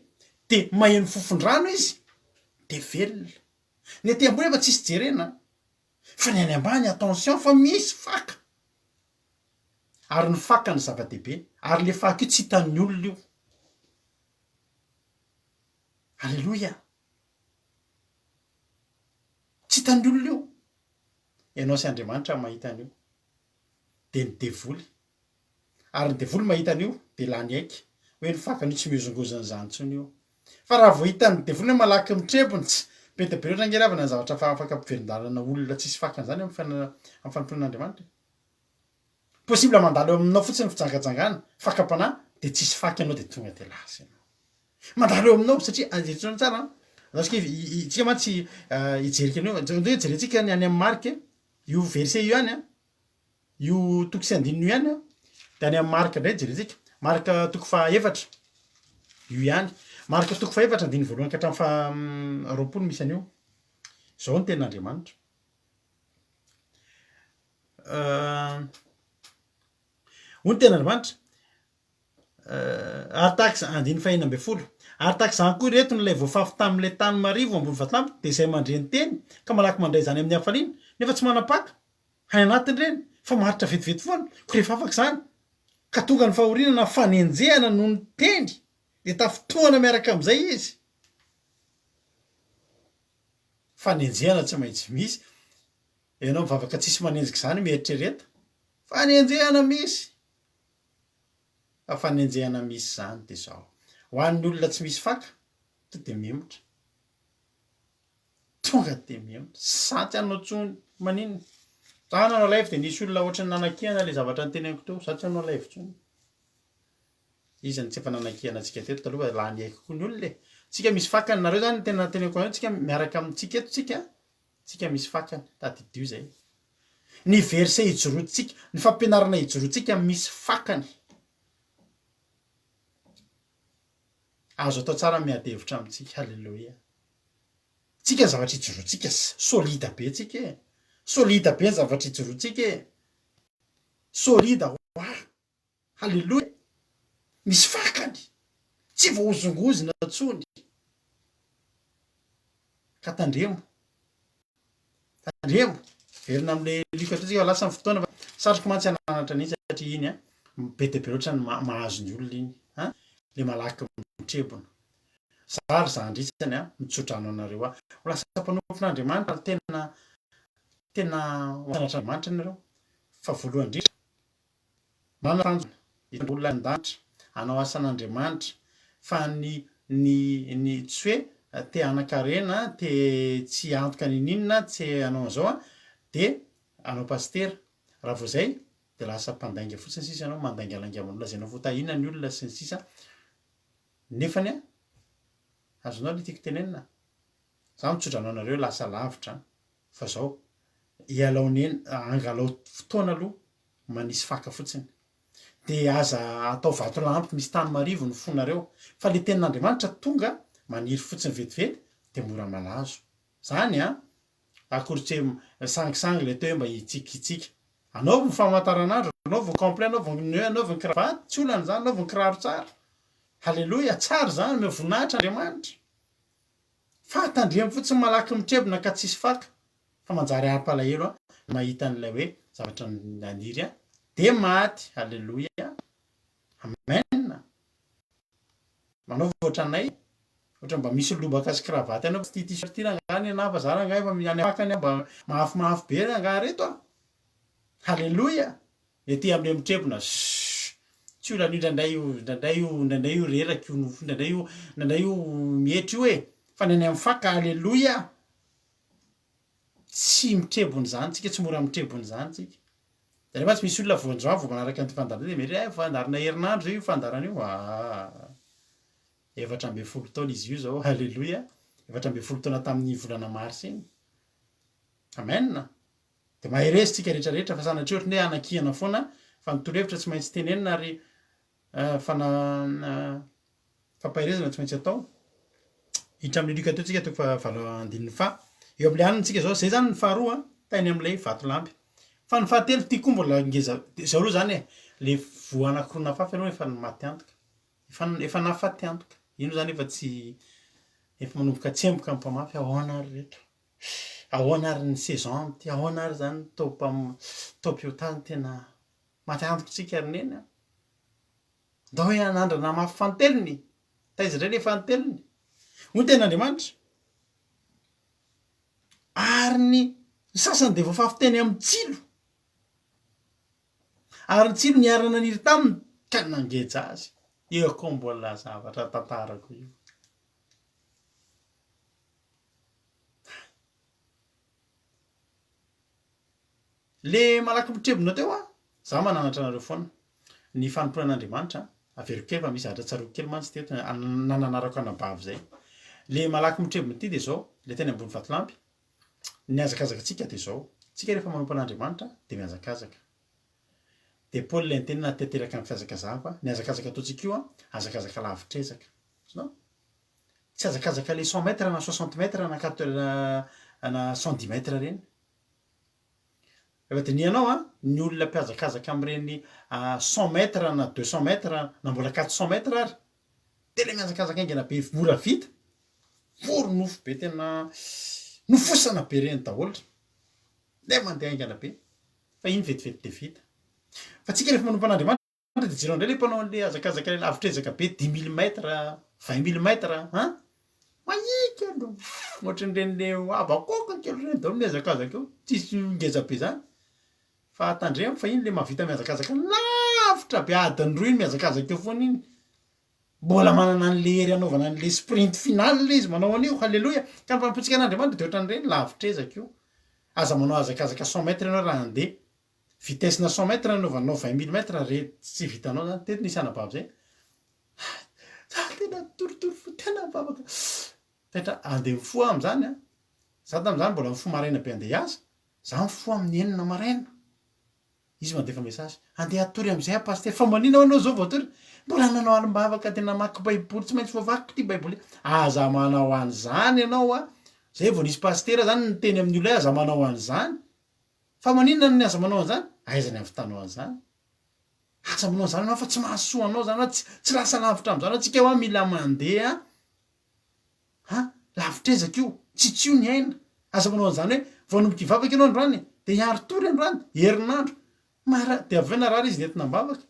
S1: de maheno fofon-drano izy de velona ny aty ambony efa tsisy jerena fa ny any ambany attention fa misy faka ary ny faka ny zava-dehibe ary le faka io tsy hitan'ny olona io. Alleloia, tsy hitan'ny olona io. Ianao sy Andriamanitra mahita an'io de ny devoly, ary ny devoly mahita an'io de lany aiky hoe ny fakany io tsy mihozongozona zany intsony io. Fa raha vao hitan'ny devoly hoe malaky mitrebony tsy be dia be loatra angeravana ny zavatra fa afaka ampiverin-dalana olona tsisy fakany zany amin'ny fanampian'Andriamanitra. Possible mandalo eo aminao fotsiny ny fijangajangana fakam-panahy de tsisy faky ianao de tonga de lasa ianao. Mandalo eo aminao satria ajetrona tsara zasika tsika mantsy hijerika an'io jerentsika ny any amin'ny marika io verset io ihany io toko sy andininy io ihany de any amin'ny marika indray jerentsika marika toko fahaefatra io ihany marika toko fahaefatra andiny voalohany ka hatramin'ny roapolo misy an'io. Zao ny tenin'Andriamanitra. Hoy ny tenin'Andriamanitra ary tahaka andiny fahaenina ambin'ny folo ary tahaka izany koa reto nylay voafafy tamin'ilay tany marivo ambony vatolampy de izay mandreny teny ka malaky mandray zany amin'ny hafaliana nefa tsy manapaka any anatiny reny fa maritra vetivety foana ko rehefa afaka zany ka tonga ny fahorinana fanenjehana noho ny teny de tafotoana miaraka amin'izay izy. Fanenjehana tsy maintsy misy. Ianao mivavaka tsisy manenjika zany mieritrereta fanenjehana misy. Fanenjehana misy zany de zao ho an'ny olona tsy misy faka to de memotra, tonga de memotra saty anao tsony maninona za nanao live de nisy olona ohatry ny nanakihana le zavatra nyteneniko teo za tsy hanao live tsony. Izy ny tsy efa nanakihana antsika teto taloha lany aiko koa ny olona e. Tsika misy fakany nareo zany tena teneniko anao tsika miaraka amintsika eto tsika misy fakany tadidio zay. Ny verset hijorotsika ny fampianarana hijorotsika misy fakany. Azo atao tsara miady hevitra amintsika. Halleloia. Tsika zavatra hijorotsika solida be tsika e. Solida be ny zavatra hijorotsika e. Solida hoa. Halleloia. Misy fakany. Tsy voahozongozona tsony. Ka tandremo. Tandremo. Verina amin'le likatra tsika lasa ny fotoana sarotra mantsy ananatra an'iny satria iny be dia be loatra ny mahazo ny olona iny. Le malaky mitrebona. Zary zandrisany mitsodrano anareo lasa mpanompon'Andriamanitra tena hoan'Andriamanitra nareo fa voalohany indrindra manantanjona olona an-danitra hanao asan'Andriamanitra fa ny tsy hoe te hanan-karena te tsy antoka ninina tsy hanao an'izao de hanao pastera raha vao zay de lasa mpandainga fotsiny sisa ianao mandaingalangaman'olona zay anao voatahina ny olona sy ny sisa nefany azonao le tiako tenenina za mitsodrano anareo lasa lavitra fa zao hialaoneny angalao fotoana aloha manisy faka fotsiny de aza atao vato lampy misy tany marivo ny fonareo fa le tenin'Andriamanitra tonga maniry fotsiny vetivety de mora malazo zany akory sangisangy le teo mba hitsikitsika anao ny famataranandro anao vao complet anao vao neo anao vao kravaty tsy olana zany anao vao kiraro tsara. Halleloia, tsara zany me voninahitra Andriamanitra fa tandremo fotsiny malaky mitrebona ka tsisy faka fa manjary ara-palahelo mahita an'ilay hoe zavatra naniry de maty. Halleloia, amen. Manao ohatranay ohatra mba misy lobaka sy kravaty anao tsy t-shirt angany na bazara angay fa any fakany mba mahafimahafy be anga reto halleloia. Ety amin'le mitrebona tsy olana ndraindray io reraky io nofo ndraindray io mietry io fa ny any amin'ny faka. Halleloia, tsy mitrebony zany tsika tsy mora mitrebony zany tsika. De rehefa tsy misy olona voanjoa manaraka ny fandarana de mety fandarana herinandro io fandarana io efatra ambin'ny folo taona izy io zao. Halleloia, efatra ambin'ny folo taona tamin'ny volana mars iny. Amen. De maherezy tsika rehetrarehetra fa sanatria ohatry hoe anakihana foana fa ny torohevitra tsy maintsy tenenina ary fampahirezana tsy maintsy atao hiditra amin'ny lika teo tsika toko valo andininy fa eo amin'ny anitsika zao zay zany ny faharoa tainy amin'ilay vatolampy. Fa ny fahatelo tia koa mbola ngeza zao aloha zany le voa anakirona fafy aloha efa maty antoka efa nafaty antoka ino zany efa tsy efa manomboka tsemboka amin'ny mpamafy ahoana ary reto ahoana ary ny saison ty ahoana ary zany tao-piotany tena maty antokotsika rineny a da hoe anandrana mafy fantelony taiza indray le fantelony hoy ten'Andriamanitra ary ny sasany de voafafiteny amin'ny tsilo ary ny tsilo niarana niry taminy ka nangeja azy eo koa mbola zavatra tantarako io le malaky mitrebona teo a za mananatra anareo foana ny fanomporan'Andriamanitra averiko kely fa misy zavatra tsaroko kely mantsy teto nananarako anabavy zay le malaky mitrebona ty de zao le teny ambony vatolampy ny azakazakatsika de zao tsika rehefa manompo an'Andriamanitra de miazakazaka de Paul le antenina teteraka amin'ny fiazakazahako ny azakazaka ataotsika io a azakazaka lavitrezaka no tsy azakazaka le 100 mètres na 60 mètres na 110 mètres reny efa dinianao a ny olona mpiazakazaka am'ireny 100 mètres na 200 mètres na mbola 400 mètres ary de le miazakazaka aingana be mora vita vory nofo be tena nofosana be reny daholo le mandeha aingana be fa iny vetivety de vita fa tsika rehefa manompo an'Andriamanitra de jirao indray le mpanao an'le azakazaka le lavitrezaka be 10 000 mètres 20 000 mètres han mahika aloha ohatran'ireny le abakoka kely reny daholo miazakazaka eo tsisy ngeza be zany fa tandremo fa iny le mahavita miazakazaka lavitra be adiny roa iny miazakazaka eo foana iny mbola manana an'le hery anaovana an'le sprint final le izy manao an'io halleloja ka ny fampotsika an'Andriamanitra de ohatran'ireny lavitrezaka io aza manao azakazaka 100 mètres ianao raha andeha vitesse na 100 mètres anaovanao 20 000 mètres re tsy vitanao zany teto nisy anabavy zay tena torotoro fo tena bavaka tetra andeha mifoha am'zany a za tam'zany mbola mifoha maraina be andeha hiasa za mifoha amin'ny 9 maraina izy mandefa message andeha atory am'izay a paster fa manina ho anao zao voatory mbola nanao alim-bavaka tena maky baiboly tsy maintsy voavaky ty baiboly aza manao an'zany ianao a zay vao nisy pastera zany nyteny amin'ny olo aza manao an'zany fa maninona ny aza manao an'zany aiza ny avitanao an'zany aza manao an'zany anao fa tsy mahasoa anao zany tsy lasa lavitra am'zany atsika hoa mila mandeha lavitrezaka io tsitsy io ny aina aza manao an'zany hoe vanomboky ivavaka ianao androany de hiary tory androany herinandro de avena rary izy nentina mbavaka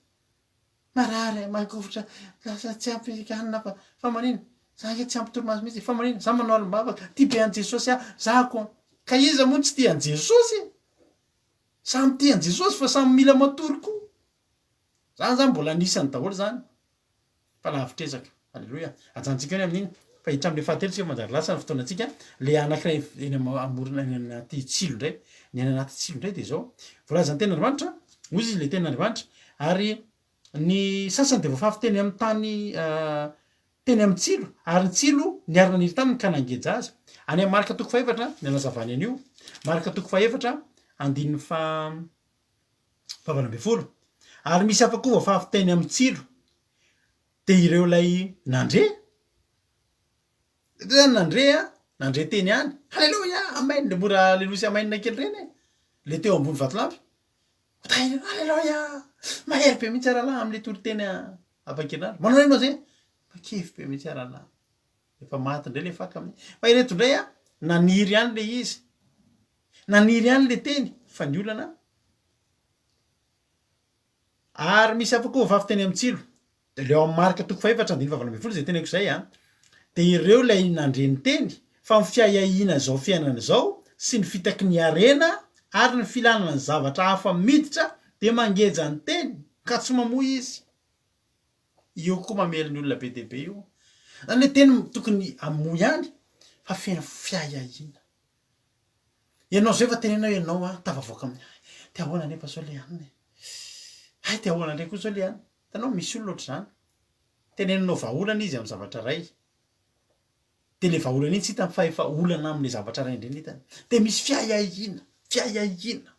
S1: marary makofotra lasa tsy ampikanina fa manina zaka tsy ampy torimaso mihitsy fa manina za manao alim-bavaka ty be an Jesosy a zako ka iza moa tsy tia an Jesosy samy tia an Jesosy fa samy mila matory koa zany mbola anisany daholo zany fa lavitrezaka halleloja ajantsika eny amin'iny fa hitramin'le fahatelo tsika manjary lasa ny fotoanatsika le anankiray eny amorona eny anaty tsilo ndray ny eny anaty tsilo ndray de zao voalazany ten'Andriamanitra ozy izy le ten'Andriamanitra ary ny sasany de voafafy teny amin'ny tany teny amin'ny tsilo ary ny tsilo niarina niry taminy ka nangeja azy any amin'ny marika toko faefatra ny anazavany an'io marika toko faefatra andininy fahavalo ambin'ny folo ary misy afa koa voafafy teny amin'ny tsilo de ireo lay nandre zany nandre teny any halleloja amen le mora alelosy amainina kely reny le teo ambony vatolampy halleloja mahery be mihitsy aralahy am'le tory teny apakenary manao enao zay makefy be mihitsy aralahy efa maty ndray le faka amin'ny fa ireto ndray a naniry any le izy naniry any le teny fa ny olana ary misy afa koa voafafy teny amin'ny tsilo de leo amin'ny marika toko faefatra andiny fahavalo ambin'ny folo zay teneko zay a de ireo lay nandreny teny fa ny fiahiahina zao fiainana zao sy ny fitaky ny arena ary ny filanana ny zavatra hafa miditra de mangeja ny teny ka tsy mamoy izy io koa mamely ny olona be dehibe io zany le teny tokony amoy any fa fena fiahiahina ianao zay fa tenenao ianao a tavavoaka amin'ny te ahoana nefa zao le aniny ay te ahoana ndray koa zao le any tanao misy olo loatra zany teneninao vaolana izy amin'ny zavatra ray de le vaolana iny tsy hita fahefa olana amin'ny zavatra ray indreny hitany de misy fiahiahina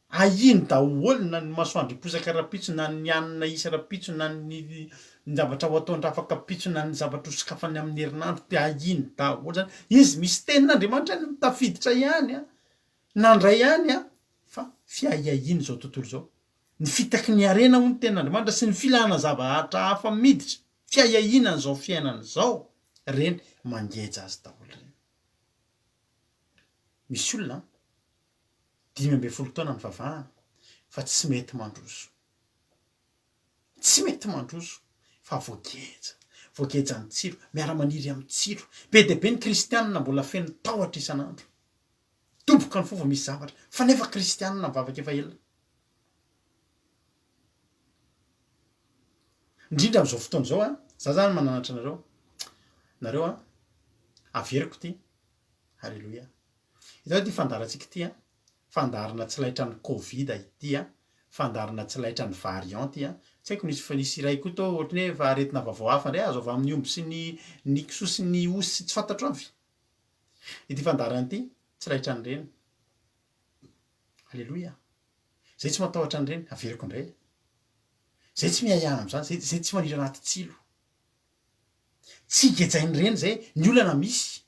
S1: ahiny daholo na ny masoandro iposaka rapitso na ny anina isa rapitso na ny zavatra ho ataondra afaka pitso na ny zavatra hosokafany amin'ny herinandro de ahiny daholo zany izy misy tenin'Andriamanitra ny mitafiditra ihany a nandray ihany a fa fiahiahiny zao tontolo zao ny fitaky ny arena ho ny tenin'Andriamanitra sy ny filana zavatra hafa miditra fiahiahina zao fiainana zao reny mangeja azy daholo reny misy olona 5 ambin'ny folo taona ny vavahana fa tsy mety mandroso. Tsy mety mandroso fa voakeja ny tsilo, miara-maniry amin'ny tsilo. Be dia be ny kristianina mbola feno tahotra isan'andro. Toboka ny fova misy zavatra fa nefa kristianina mivavaka efa ela. Indrindra amin'izao fotoana izao za zany mananatra nareo averiko ty. Halleloia. Itao ty fandarantsika ty fandarana tsy laitra ny covid ity fandarana tsy laitra ny variant ty tsy haiko nisy iray koa tao ohatry ny hoe aretina vaovao hafa ndray azo avy amin'ny omby sy ny kisoa sy ny osy sy tsy fantatro avy. Ity fandarana ity tsy laitra an'ireny. Halleloia. Zay tsy matahotra an'ireny averiko indray. Zay tsy miahiahina am'izany, zay tsy maniry anaty tsilo. Tsy gejain'ireny zay ny olana misy.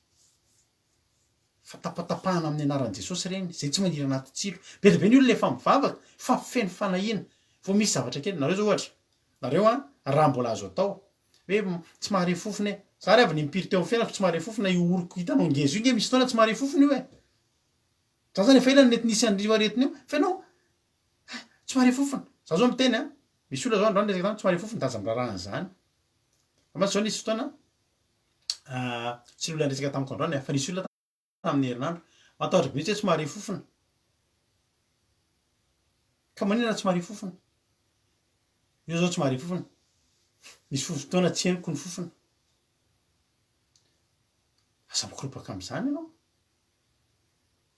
S1: Fa tapatapahana amin'ny anaran'i Jesosy ireny, zay tsy maniry anaty tsilo. Be dia be ny olona efa mivavaka fa feno fanahiana. Vao misy zavatra kely, nareo zao ohatra. Nareo raha mbola azo atao hoe tsy mahare fofona za ry avy nimpiry teo amin'ny fiainako tsy mahare fofona io oroko hitanao ngezo io nge misy fotoana tsy mahare fofona io za zany efa ilany mety nisy an'io aretina io fa ianao tsy mahare fofona. Za zao miteny misy olona zao androany resaka tany tsy mahare fofona daza mirarahana zany. Amatsy zao nisy fotoana tsy olona resaka tamiko androany fa nisy olona tamin'ny herinandro matahotra be tsy mahare fofona. Ka maninona tsy mahare fofona? Io zao tsy mahare fofona. Misy fotoana tsy henoko ny fofona. Aza mikoropaka am'izany ianao.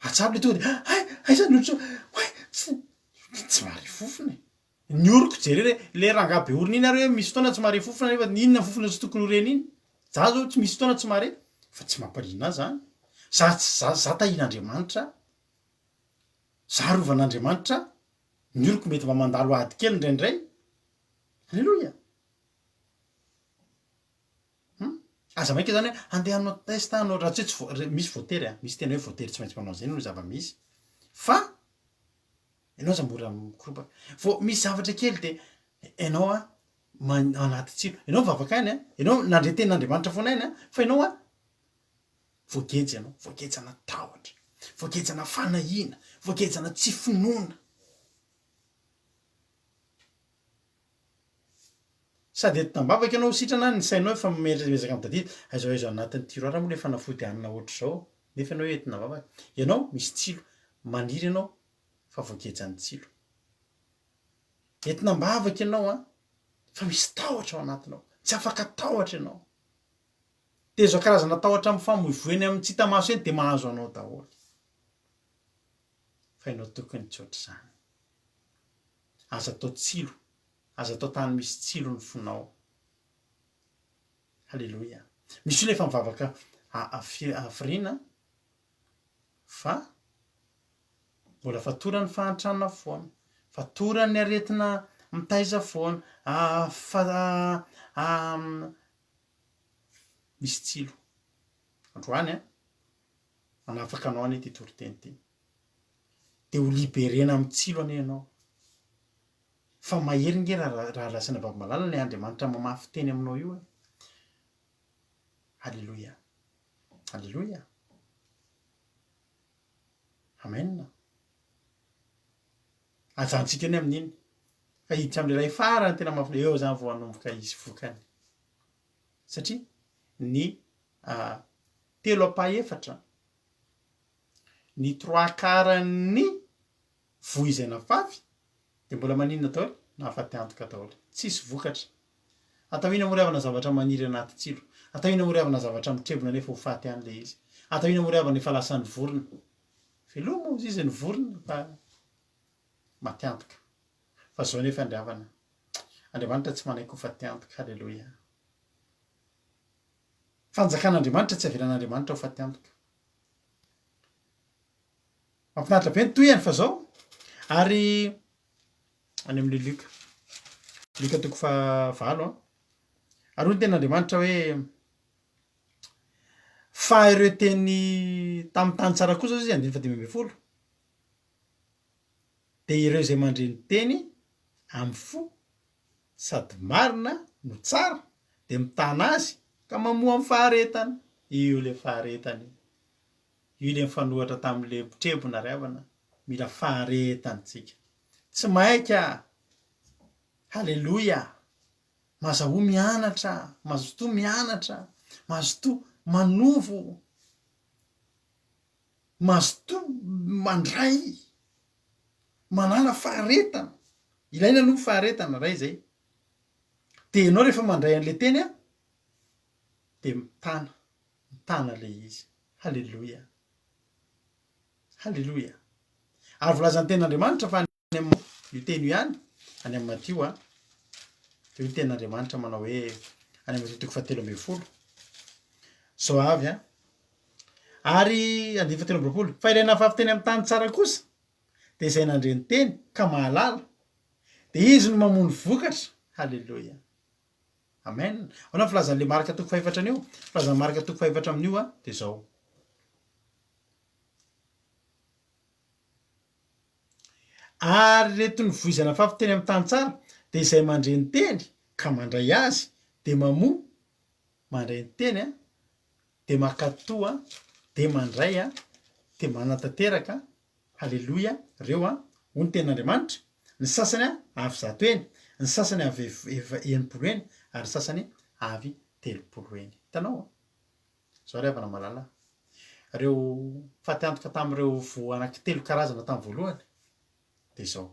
S1: Atsabo le tonga de aiza notso tsy mahare fofona. Ny oroko jereo le rangaha be orona iny ary hoe misy fotoana tsy mahare fofona nefa inona fofona tsy tokony ho reny iny. Za zao tsy misy fotoana tsy mahare fa tsy mampalina zany. Za tahin'Andriamanitra. Za rovan'Andriamanitra. Ny oroko mety mba mandalo ady kely indraindray. Halleloia. Aza maika zany hoe andeha hanao test hanao raha tsy hoe misy voatery misy tena hoe voatery tsy maintsy manao an'izay noho zava-misy. Fa ianao aza mora mikoropaka. Vao misy zavatra kely de ianao anaty tsilo. Ianao mivavaka any ianao nandre tenin'Andriamanitra foana any fa ianao voageja ianao, voagejana tahotra, voagejana fanahiana, voagejana tsy finoana. Sady entinambavaka ianao sitrana ny sainao efa miezaka mitadidy aiza anatin'ny tiroara moa le fanafody hanina ohatry zao nefa ianao entinambavaka. Ianao misy tsilo maniry ianao fa voagejany tsilo. Entinambavaka ianao fa misy tahotra ao anatinao tsy afaka tahotra ianao. De zao karazana tahotra mifamoivoeny amin'ny tsy hita maso eny de mahazo anao daholo. Fa ianao tokony tsy ohatr'izany. Aza atao tsilo. Aza atao tany misy tsilo ny fonao. Halleloia. Misy olona efa mivavaka hafiriana fa mbola fatorany fahantrana foana. Fatorany aretina mitaiza foana. Misy tsilo. Androany manafaka anao any ity toriteny ity. De ho liberena amin'ny tsilo anie ianao. Fa mahery nge raha lasana vavamalala ny Andriamanitra mamafy teny aminao io. Halleloia. Halleloia. Amen. Ajantsika eny amin'iny. Fa hiditra amin'ilay farany tena mafy eo zany vao hanomboka izy vokany. Satria ny 3/4 ny 3/4 vohizay nafafy de mbola maninona daholo nahafaty antoka daholo. Tsisy vokatra. Atao ina moa ry havana zavatra maniry anaty tsilo. Atao ina moa ry havana zavatra mitrebona nefa ho faty an'le izy. Atao ina moa ry havana efa lasa ny vorona. Veloa moa izy ny vorona fa maty antoka. Fa zao nefa andriavana. Andriamanitra tsy manaiky ho faty antoka. Halleloia. Fanjakan'Andriamanitra tsy avelan'Andriamanitra ho faty antoka. Mampinaritra be ny toyany fa zao ary any amin'ny Luka 4:20 ary hoy ny tenin'Andriamanitra hoe fa ireo teny tamin'ny tany tsara kosa izy 15 de ireo izay mandre ny teny amin'ny fo sady marina no tsara de mitana azy ka mamoa amin'ny faharetana. Io le faharetany. Io le mifanohatra tamin'le mpitrebona ry havana. Mila faharetantsika. tsy maika halleloia mazaho mianatra mazoto mianatra mazoto manovo mazoto mandray manala faharetana ilaina aloha faharetana ray zay de ianao rehefa mandray an'le teny a de mitana le izy halleloia halleloia ary volazan'ny ten'Andriamanitra fa io teny io ihany any amin'ny Matio a io ten'Andriamanitra manao hoe any amin'ny Matio 7:10 zao avy a ary 7:20 fa ilaina fafiteny amin'ny tany tsara kosa de izay nandre ny teny ka mahalala de izy no mamono vokatra halleloia amen ona filazan'le marika 4 anio filazan'ny marika 4 amin'io a de zao ary reto ny voizana fafiteny amin'ny tany tsara de izay mandre ny teny ka mandray azy de mandray ny teny a de makatoa de mandray a de manatanteraka halleloia reo a ho ny ten'Andriamanitra ny sasany a avy 100 eny ny sasany avy 90 eny ary ny sasany avy 30 eny hitanao zao ry havana malala reo fatiantoka tamin'ireo vo anaky 3 karazana tamin'ny voalohany de zao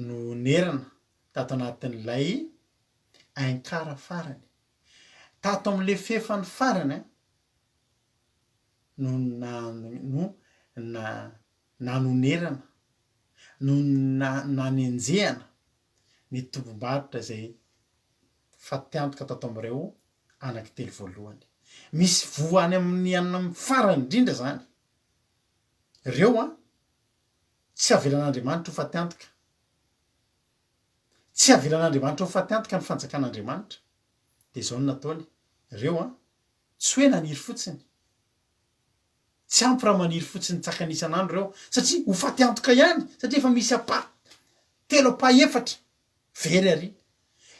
S1: no nerana tato anatin'ilay ainkara farany tato amin'le fefany farany no nanonerana no nanenjehana ny tombom-barotra zay fatiantoka tato amin'ireo anaky 3 voalohany misy voany amin'ny amin'ny farany indrindra zany reo a tsy avelan'Andriamanitra ho fatiantoka tsy avelan'Andriamanitra ho fatiantoka ny fanjakan'Andriamanitra de zao no nataony reo a tsy hoe naniry fotsiny tsy ampy raha maniry fotsiny tsakany isan'andro reo satria ho fatiantoka ihany satria efa misy apa 3 apa 4 very ary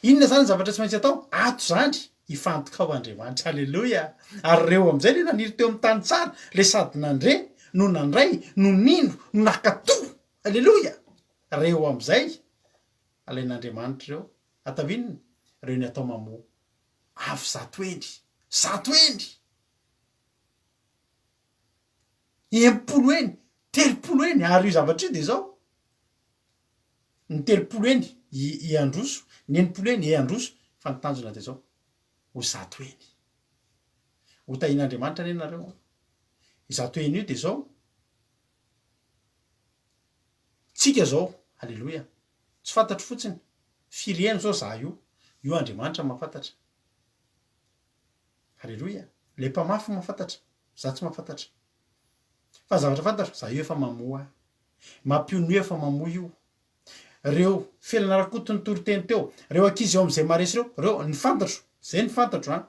S1: inona zany zavatra tsy maintsy atao ato zany hifantoka ao Andriamanitra halleloia ary reo am'izay le naniry teo amin'ny tany tsara le sady nandre no nandray no nino no nakato halleloia reo am'izay alain'Andriamanitra reo atavininy reo ny atao mamoa avy 100 eny 90 eny 30 eny ary io zavatra io de zao ny 30 eny iandroso ny 90 eny iandroso fa nitanjona de zao ho 100 eny ho tahin'Andriamanitra anie nareo 100 eny io de zao tsika zao halleloia tsy fantatro fotsiny firy eny zao za io Andriamanitra mahafantatra halleloia le mpamafy mahafantatra za tsy mahafantatra fa zavatra fantatro za io efa mamoa mampiono efa mamoa io reo felana rakoto ny toriteny teo reo ankizy eo am'izay maresy reo ny fantatro zay ny fantatro a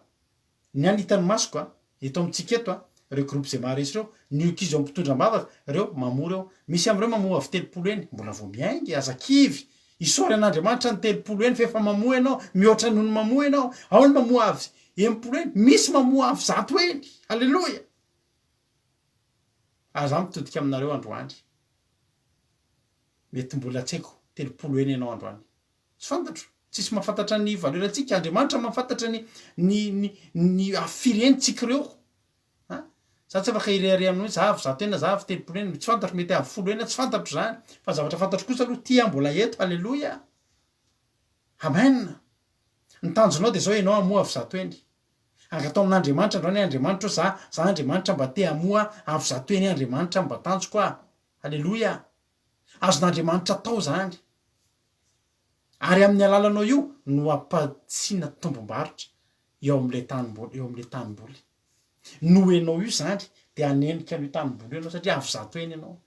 S1: ny anitany masoko a eto amitsika eto a reo groupe zay maresy reo ny ankizy eo ampitondram-bavaka reo mamoa reo misy am'ireo mamoa avy 30 eny mbola vo miaingy azakivy isory an'Andriamanitra ny 30 eny fa efa mamoa ianao mihoatra noho ny mamoa ianao ao ny mamoa avy 90 eny misy mamoa avy 100 eny halleloia aza mitodika aminareo androany mety mbola tsy haiko 30 eny ianao androany tsy fantatro tsisy mahafantatra ny valerantsika Andriamanitra mahafantatra ny afiry eny tsika reo za tsy afaka ireare amin'io za avy 100 eny za avy 30 eny tsy fantatro mety avy 10 eny tsy fantatro zany fa zavatra fantatro kosa aloha tia mbola eto halleloia amen ny tanjonao de zao ianao amoa avy 100 eny angatao amin'Andriamanitra androany Andriamanitra za Andriamanitra mba te amoa avy 100 eny Andriamanitra mba tanjoko a halleloia azon'Andriamanitra tao zany ary amin'ny alalanao io no ampatsiana tombom-barotra eo am'le tanimboly no enao io zany de anenika an'io tanimboly ianao satria avy 100 eny ianao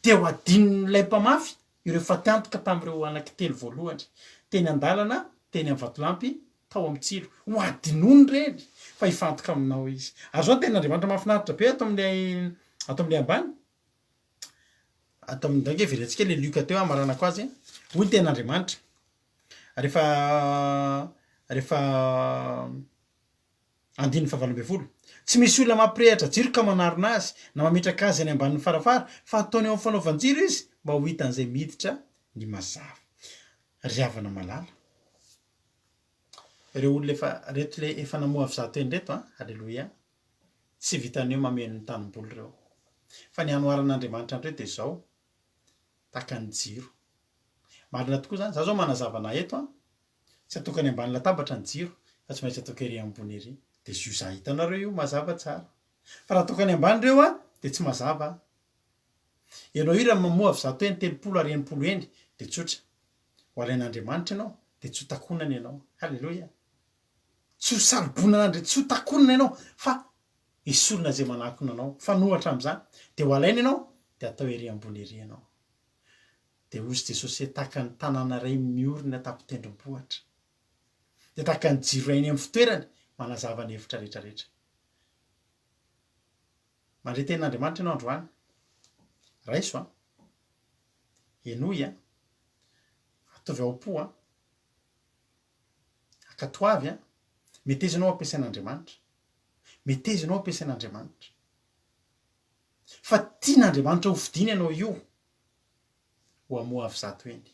S1: teo adinon'lay mpamafy ireo fatiantoka tamin'ireo anaky 3 voalohany teny andalana teny amin'ny vatolampy tao amin'ny tsilo ho adinony reny fa hifantoka aminao izy azo tena Andriamanitra mahafinaritra be ato amin'le ambany ato amin'ny dange verentsika le Luka teo amaranako azy hoy tena Andriamanitra rehefa andiny fahavaloambin'ny folo tsy misy olona mampirehatra jiro ka manarona azy na mametraka azy any ambanin'ny farafara fa ataony eo amin'ny fanaovan-jiro izy mba ho hitan'izay miditra ny mazava ry havana malala ireo olona efa reto le efa namoavy zato eny reto alleloia tsy vitan'eo mameno ny tanimboly ireo fa ny hanoaran'Andriamanitra andreo dia zao taka ny jiro marina tokoa zany za zao manazavana eto tsy atokany ambany latabatra ny jiro fa tsy maintsy atao ery ambony ery dia zio za hitanareo io mazava tsara fa raha atokany ambany ireo dia tsy mazava ianao io raha mamoavy zato eny 30 ary 80 eny dia tsotra ho alain'Andriamanitra ianao dia tsy ho takonany ianao halleloia tsy ho salobonana tsy ho takonana ianao fa isolona zay manakona anao fa nohatra amin'izany dia ho alaina ianao dia atao ery ambony ery ianao dia ozy Jesosy tahaka ny tanàna iray miorina tampotendrom-bohitra dia tahaka ny jiro eny amin'ny fitoerany manazava ny hevitra rehetrarehetra mandray tenin'Andriamanitra ianao androany raiso enoy ataovy ao-po akatoavy metezinao ampiasain'Andriamanitra metezinao ampiasain'Andriamanitra fa tian'Andriamanitra ho fidiny ianao io ho amoavy zato eny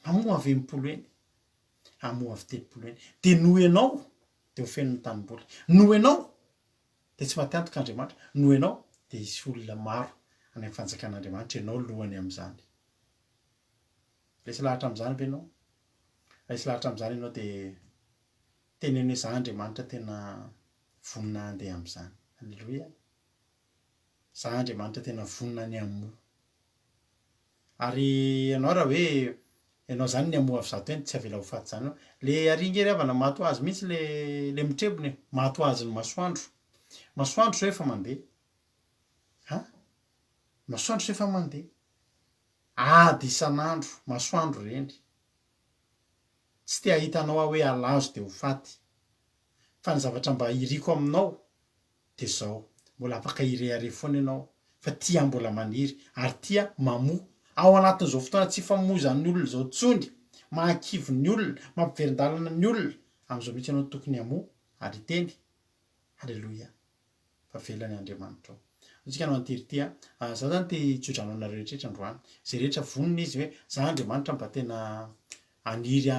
S1: amoavy 80 eny amoavy 30 eny dia no ianao dia ho fenon'ny tanimboly no ianao dia tsy mateantoka Andriamanitra no ianao dia isy olona maro any amin'ny fanjakan'Andriamanitra ianao lohany amin'izany resy lahatra amin'izany ve ianao resy lahatra amin'izany ianao dia teneny za Andriamanitra tena vonina andeha amin'izany alleloia za Andriamanitra tena vonina ny amoa ary ianao raha hoe ianao zany ny amoavy zato eny tsy avela ho faty zany le aringery avana mato azy mihitsy le mitrebony mato azy ny masoandro zao efa mandeha masoandro zao efa mandeha ady isan'andro masoandro reny tsy te ahitanao hoe alazo dia ho faty fa ny zavatra mba iriko aminao dia zao mbola afaka irehare foana ianao fa tia mbola maniry ary tia mamoa ao anatin'izao fotoana tsy famozan'ny olona zao tsony mahakivy ny olona mampiverin-dalana ny olona amin'izao mihitsy ianao tokony hamoa ary teny halleloia fa velany Andriamanitra ao tsika no antirity za zany te hitsodranao nareo rehetrarehetra androany zay rehetra vonona izy hoe za Andriamanitra mba tena aniry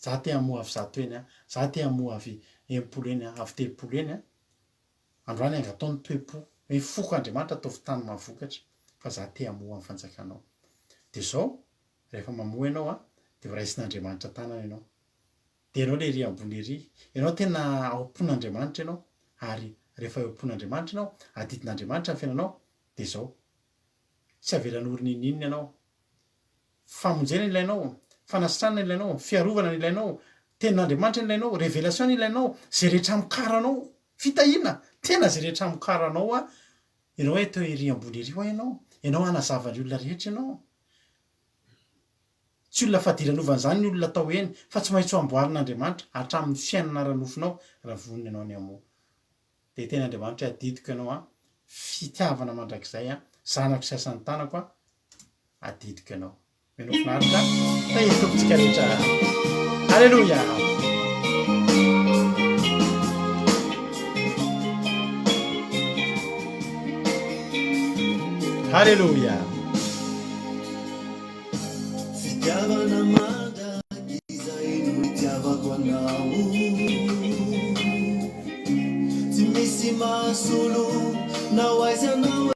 S1: za te hamoavy zato eny za te hamoavy 80 eny avy 30 eny androany angataony toe-po hoe foko Andriamanitra ataovy tany mahavokatra fa za te hamoa amin'ny fanjakanao dia zao rehefa mamoa ianao dia ho raisin'Andriamanitra tanana ianao dia ianao le ery ambony ery ianao tena aompon'Andriamanitra ianao ary rehefa aompon'Andriamanitra ianao adidin'Andriamanitra ny fiainanao dia zao tsy avelan'orina ininona ianao famonjena ilainao fanasitranana ilainao fiarovana ilainao tenin'Andriamanitra ilainao révélation ilainao zay rehetra mikaranao fitahina tena zay rehetra mikaranao ianao hoe teo ery ambony ery ho ianao hanazavany olona rehetra ianao tsy olona fadiranovan'izany ny olona atao eny fa tsy maintsy ho amboarin'Andriamanitra hatramin'ny fiainana ranofinao raha vonona ianao ny amoa dia tenin'Andriamanitra adidiko ianao fitiavana mandrakizay zanako sy asan'ny tanako adidiko ianao menao finaritra tahiry-tompontsika rehetra alleloia halleluia
S4: fitiavana mandrakizay no itiavako anao tsy misy mahasolo na ho aiza anao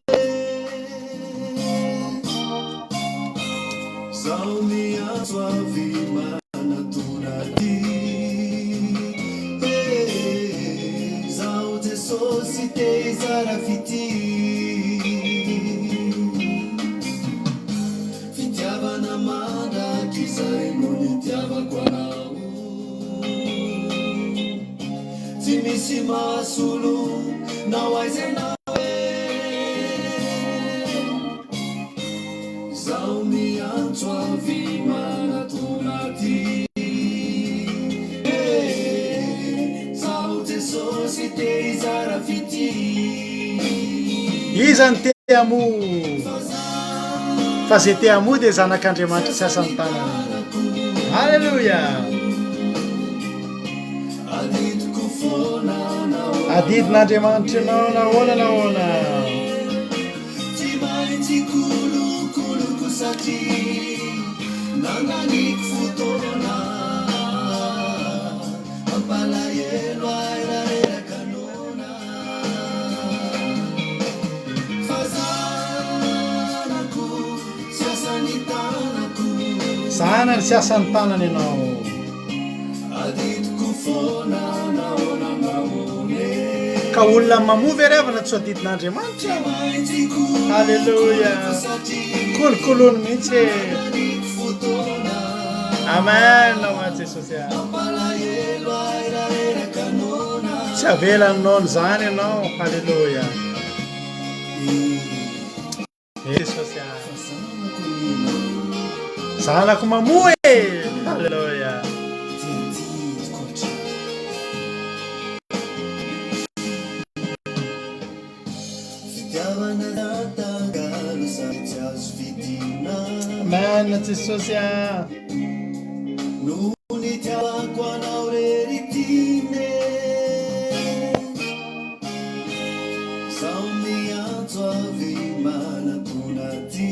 S4: zaho miantso avy manatoraty zaho Jesosy te hizara fity fitiavana mandrakizay no nitiavako anao tsy misy mahasolo na ho aiza anao zaho miantso avy manatoraty zaho Jesosy te hizara fity
S1: izany te amo fa zay te amo dia zanak'Andriamanitra sy asan'ny tanana halleloia
S4: adidiko
S1: adidin'Andriamanitra ianao nahoana
S4: tsy maintsy kolokoloko satria nanganiko fotoana ampalahelo airarerakanona fazanako siasany tanako
S1: zanany sy asan'ny tanana ianao
S4: adidiko fona naona naone
S1: ka olona mamovy arevana tsy adidin'Andriamanitra
S4: maintsy
S1: halleluia kolokolono mihitsy
S4: fotoana
S1: amen hoa Jesosy
S4: ampalahelo airarerakanona
S1: tsy avelanao ny zany ianao halleluia Jesosy zanako mamoy halleluia
S4: fitiavana natangalo sady tsy azo fidina
S1: amen Jesosy
S4: no nitiavako anao reritine sao miantso avy manatona ty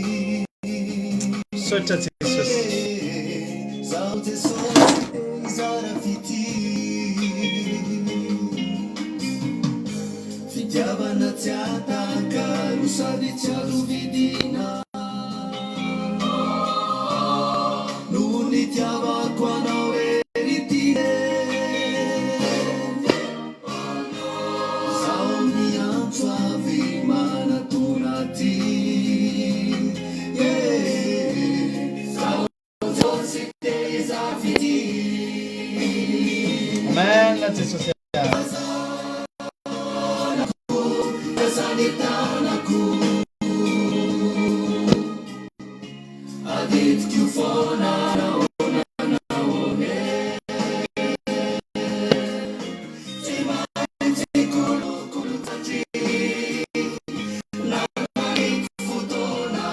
S1: sotra Jesosy
S4: sao Jesosy izara fity fitiavana tsy atangalo sady tsy azo vidina no nitiavako anao reritine sao miantso avy manatona ty sao Jesosy teza fity
S1: amen Jesosy
S4: sanitanaku aditku fona naone chimanti kulukulu tati namani futona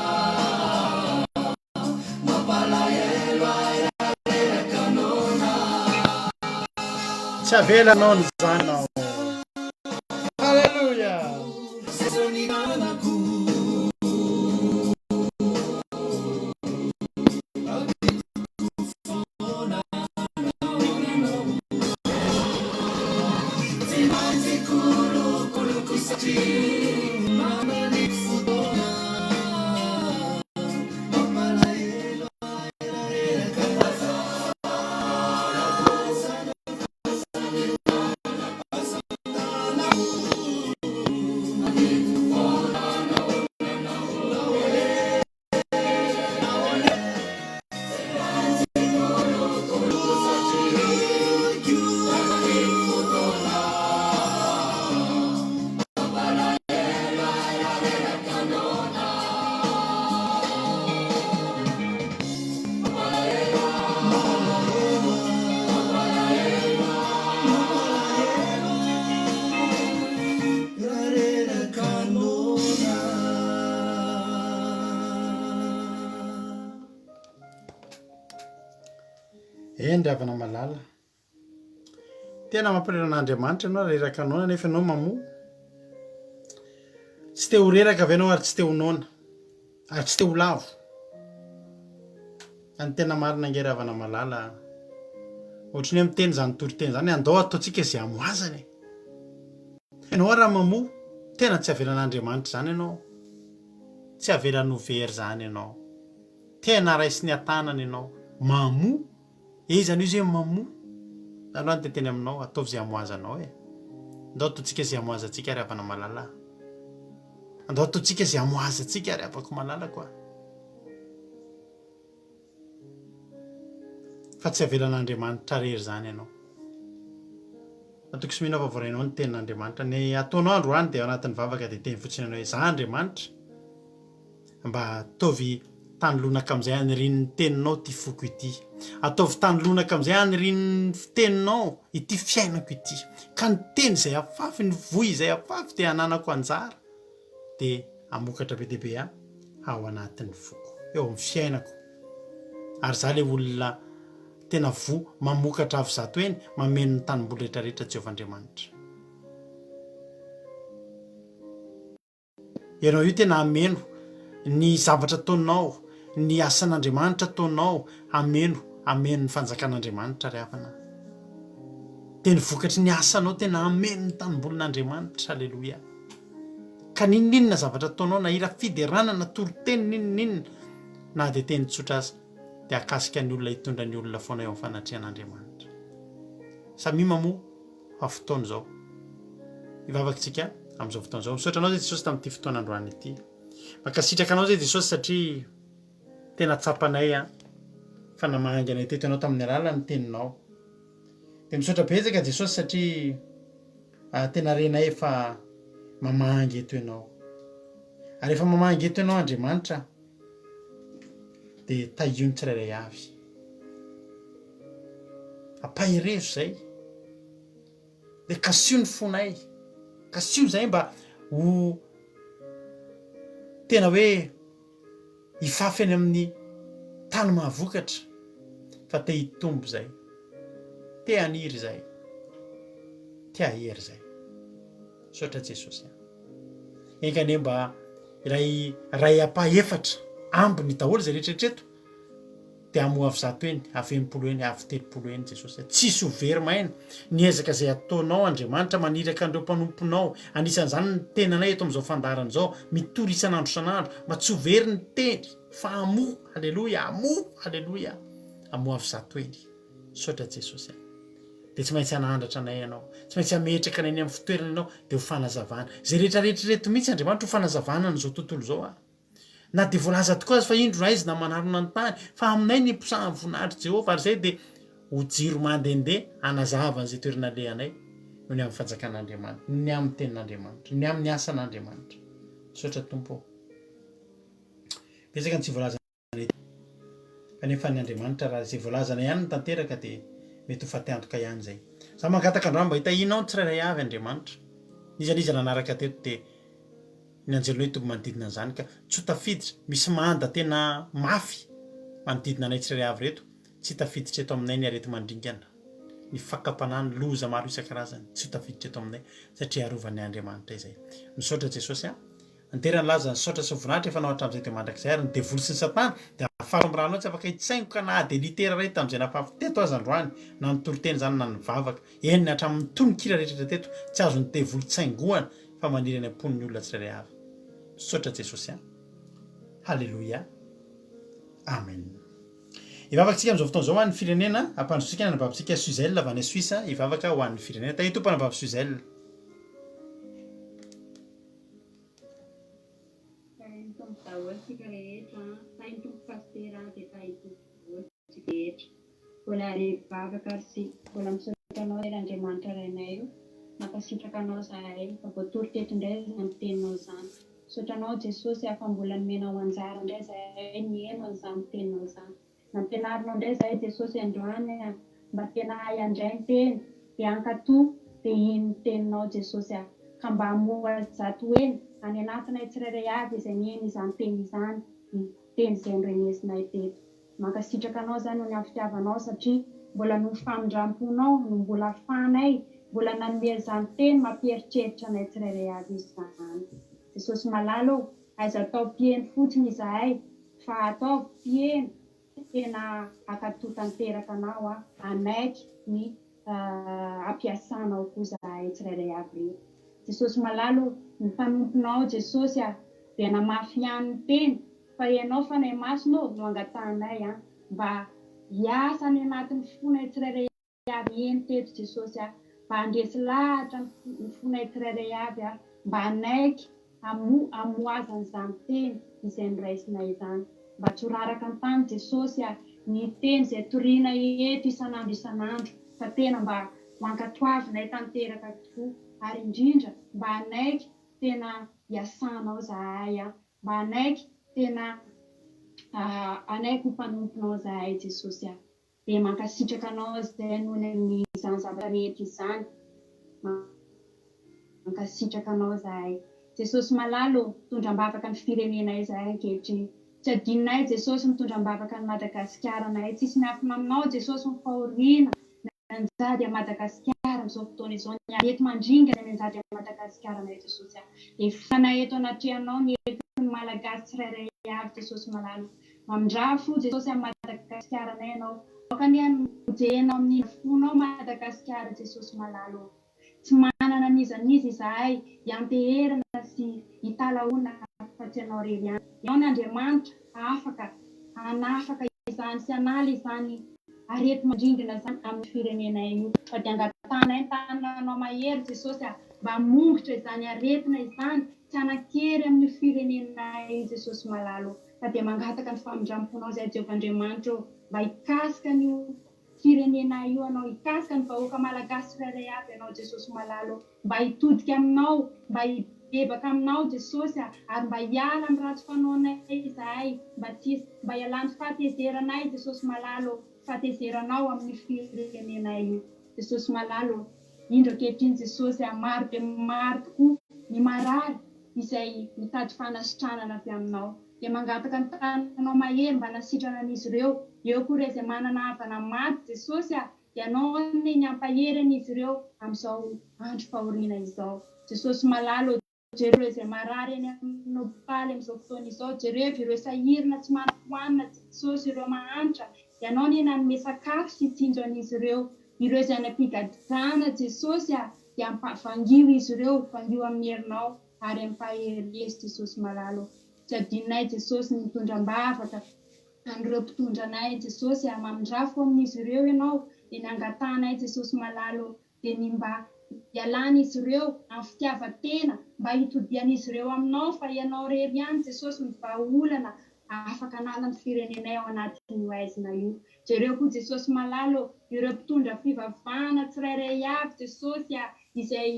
S4: mapalayelo airarerakanona
S1: tsy avelanao ny zanao halleluia
S4: sanitanaku
S1: endry avana malala tena mampireran'Andriamanitra ianao reraka anona nefa ianao mamoa tsy te ho reraka avy ianao ary tsy te ho nona ary tsy te ho lavo any tena marina angery avana malala ohatrany hoe miteny zany toriteny zany andao ataotsika izay amoazany ianao raha mamoa tena tsy avelan'Andriamanitra zany ianao tsy avelan'ny very zany ianao tena raisiny atanana ianao mamoa izany io zay mamoa aloha ny teny aminao ataovy zay amoazanao andao ataotsika zay amoazantsika ary avana malala andao ataotsika zay amoazantsika ary avako malala koa fa tsy avelan'Andriamanitra rery zany ianao atoko sominao vavorainao ny tenin'Andriamanitra ny ataonao androany dia ao anatin'ny vavaka dia teny fotsiny ianao hoe za Andriamanitra mba ataovy tanolonaka am'izay anirin'ny teninao ty foko ity ataovy tanolonaka am'izay anirin'ny fiteninao ity fiainako ity ka ny teny izay afafy ny voy izay afafy dia hananako anjara dia amokatra be deaibe ao anatin'ny foko eo amin'ny fiainako ary za le olona tena vo mamokatra avy zato eny mameno ny tanimboly rehetrarehetra Jehovah Andriamanitra ianao io tena ameno ny zavatra taonao, ny asan'Andriamanitra taonao, ameno ny fanjakan'Andriamanitra ry havana. Dia ny vokatry ny asanao tena ameno ny tanimbolon'Andriamanitra. Alleloia. Ka ninninona zavatra taonao, na hira fiderana, na toroteny ninninina, na dia teny tsotra aza, dia akasika ny olona hitondra ny olona foana eo amin'ny fanatrehan'Andriamanitra. Samima moa fa fotoana izao ivavakantsika amin'izao fotoana izao. Misaotra anao zay Jesosy tamin'ity fotoana androany ity. Mankasitraka anao zay Jesosy satria tena tsapanay fa namahangy anay teto ianao tamin'ny alalan'ny teninao. Dia misaotra betsaka Jesosy satria tena renay fa mamahangy eto ianao. Ary rehefa mamahangy eto ianao Andriamanitra dia tahion'ny tsirairay avy. Ampahirezo zay. Dia kasio ny fonay. Kasio zay mba ho tena hoe hifafy any amin'ny tany mahavokatra. Fa te hitombo zay. Te haniry zay. Te hahery zay. Misaotra Jesosy. Engane mba ray apa-efatra ambiny daholo zay rehetrarehetra eto dia amoavy zato eny, avy enimpolo eny, avy telopolo eny Jesosy. Tsisy ho very maina ny ezaka izay ataonao Andriamanitra maniraka an'ireo mpanomponao. Anisan'izany ny tenanay eto amin'izao fandaharana izao, mitory isan'andro isan'andro, mba tsy ho very ny teny fa amoa. Alleloia, amoa. Alleloia. Amoavy zato eny. Misaotra Jesosy. Dia tsy maintsy hanandratra anay ianao, tsy maintsy hametraka anay amin'ny fitoerana ianao dia ho fanazavana. Zay rehetrarehetra reto mihitsy Andriamanitra ho fanazavana n'izao tontolo izao. Na dia voalaza tokoa azy fa indro na izy na manarona ny tany, fa aminay ny mpisahan'ny voninahitry Jehovah. Ary zay dia ho jiro mandehandeha hanazava an'izay toerana lehanay noho ny amin'ny fanjakan'Andriamanitra, ny amin'ny tenin'Andriamanitra, ny amin'ny asan'Andriamanitra. Misaotra Tompo. Betsaka ny tsy voalaza kanefa ny Andriamanitra raha izay voalazana ihany ny tanteraka dia mety ho faty-antoka ihany zay. Za mangataka androany mba hitahinao ny tsirairay avy Andriamanitra. Iza nanaraka teto dia ny anjelonay tombo manodidina an'izany ka tsy ho tafiditra. Misy manda tena mafy manodidina anay tsirairay avy reto. Tsy tafiditra eto aminay ny arety mandringana, ny fakapanahy, ny loza maro isan-karazany. Tsy ho tafiditra eto aminay satria arovan'ny Andriamanitra izay. Misaotra Jesosy. Anterana laza ny saotra sy voninahitra efa nao hatramin'izay dia mandrakizay ary ny devoly sy ny satana dia afaro amin'ny ranao tsy afaka hitsaingo ka na dia litera ray tamin'izay nafafi teto aza androany na ny toroteny zany na ny vavaka enina hatramin'ny tononkira rehetra teto tsy azo ny devoly tsaingoana fa maniry any am-pon'ny olona tsirairay avy. Misaotra Jesosy. Halleloia. Amen. Ivavakantsika amin'izao fotoana izao ho an'ny firenena ampandrotsika ny anabavantsika Suzelle avy any Suisse ivavaka ho an'ny firenena. Tahitompana anabavy Suzelle.
S5: Sika rehetra, tahintompo pastera dia tahintompo rehetra. Mbola revavaka sy mbola misaotra anao ray Andriamanitra rainay io, mampasitraka anao zahay, fa voatory teto indray ny teninao izany. Misaotra anao Jesosy afa mbola nomenao anjara indray zahay nieno an'izany teninao izany. Nampianarinao indray zahay Jesosy androany mba tena hay handray ny teny, dia ankatoa dia ino teninao Jesosy ka mba hamoa zato eny any anatinay tsirairay avy izay nieny izany teny izany, teny izay norenesinay teto. Mankasitraka anao izany no ny fitiavanao satria mbola no famindramponao no mbola afanay, mbola nanome izany teny mampieritreritra anay tsirairay avy izany. Jesosy malalo, aiza atao mpieny fotsiny izahay, fa atao mpieny tena ankatoa tanteraka anao anaiky ny ampiasanao koa zahay tsirairay avy reto. Jesosy malalo, ny mpanomponao Jesosy dia namafy ihany ny teny, fa ianao fanay masonao no angatanay mba hiasa any anatin'ny fonay tsirairay avy eny teto Jesosy mba handresy lahatra ny fonay tsirairay avy mba anaiky amoazana izany teny izay noraisinay izany. Mba tsy ho raraka an-tany Jesosy ny teny izay toriana eto isan'andro fa tena mba ho ankatoavinay tanteraka tokoa. Ary indrindra mba anaiky tena hiasanao zahay, mba anaiky tena anaiky ho mpanomponao zahay Jesosy. Dia mankasitraka anao izay noho ny izany zavatra rehetra izany. Mankasitraka anao zahay. Jesosy malalo, mitondra-mbavaka ny firenenay zahay ankehitriny. Tsy adinonay Jesosy mitondra-mbavaka ny Madagasikara nay. Tsisy miafina aminao Jesosy ny fahoriana, ny anjady a Madagasikara amin'izao fotoana izao ny arety mandringana ny anjady Madagasikara na Jesosy dia fanay eto anatrehanao ny hevin'ny malagasy tsirairay avy Jesosy malalo mamindra fo Jesosy amin'ny Madagasikara nay ianao aoka ny hojenao amin'ny fonao Madagasikara Jesosy malalo tsy manana nizaniza izahay hianteherana sy hitalaona afa-tsy ianao irery ihany ianao ny Andriamanitra afaka hanafaka izany sy hanala izany arety mandringana izany amin'ny firenenay io fa dia angatana tananao mahery Jesosy mba hamongotra izany aretina izany tsy hanakery amin'ny firenenay Jesosy malalo fa dia mangataka ny famindram-ponao izay Jehovah Andriamanitra mba hikasika ny firenenay io anao hikasika ny vahoaka malagasy tsirairay avy ianao Jesosy malalo mba hitodika aminao mba hibebaka aminao Jesosy ary mba hiala amin'ny ratsy fanaonay izahay mba hialany fahatezeranay Jesosy malalo fahatezeranao amin'ny firenenay io Jesosy malalo indro ankehitriny Jesosy maro dia maro tokoa ny marary izay mitady fanasitranana avy aminao dia mangataka ny tananao mahery mba nasitrana an'izy ireo eo koa ireo izay manana havana maty Jesosy dia anao ny hampahery an'izy ireo amin'izao andro fahoriana izao Jesosy malalo jereo izay marary eny amin'ny hôpitaly amin'izao fotoana izao jereo ireo sahirana tsy manofoanina Jesosy ireo mahantra dia anao ny nanome sakafo sy tsinjo an'izy ireo izay anam-pigadrana Jesosy dia vangio izy ireo vangio amin'ny herinao ary ampahery Jesosy malalo tsy adinonay Jesosy ny mitondram-bavaka anireo mpitondranay Jesosy mamindrafo amin'izy ireo ianao dia ny angatanay Jesosy malalo dia ny mba hialana izy ireo amin'ny fitiavan-tena mba hitodian'izy ireo aminao fa ianao irery ihany Jesosy ny vahaolana afaka hanala ny firenenay ao anatin'ny aizina io jereo koa Jesosy malalo ireo mpitondra fivavahana tsirairay avy Jesosy izay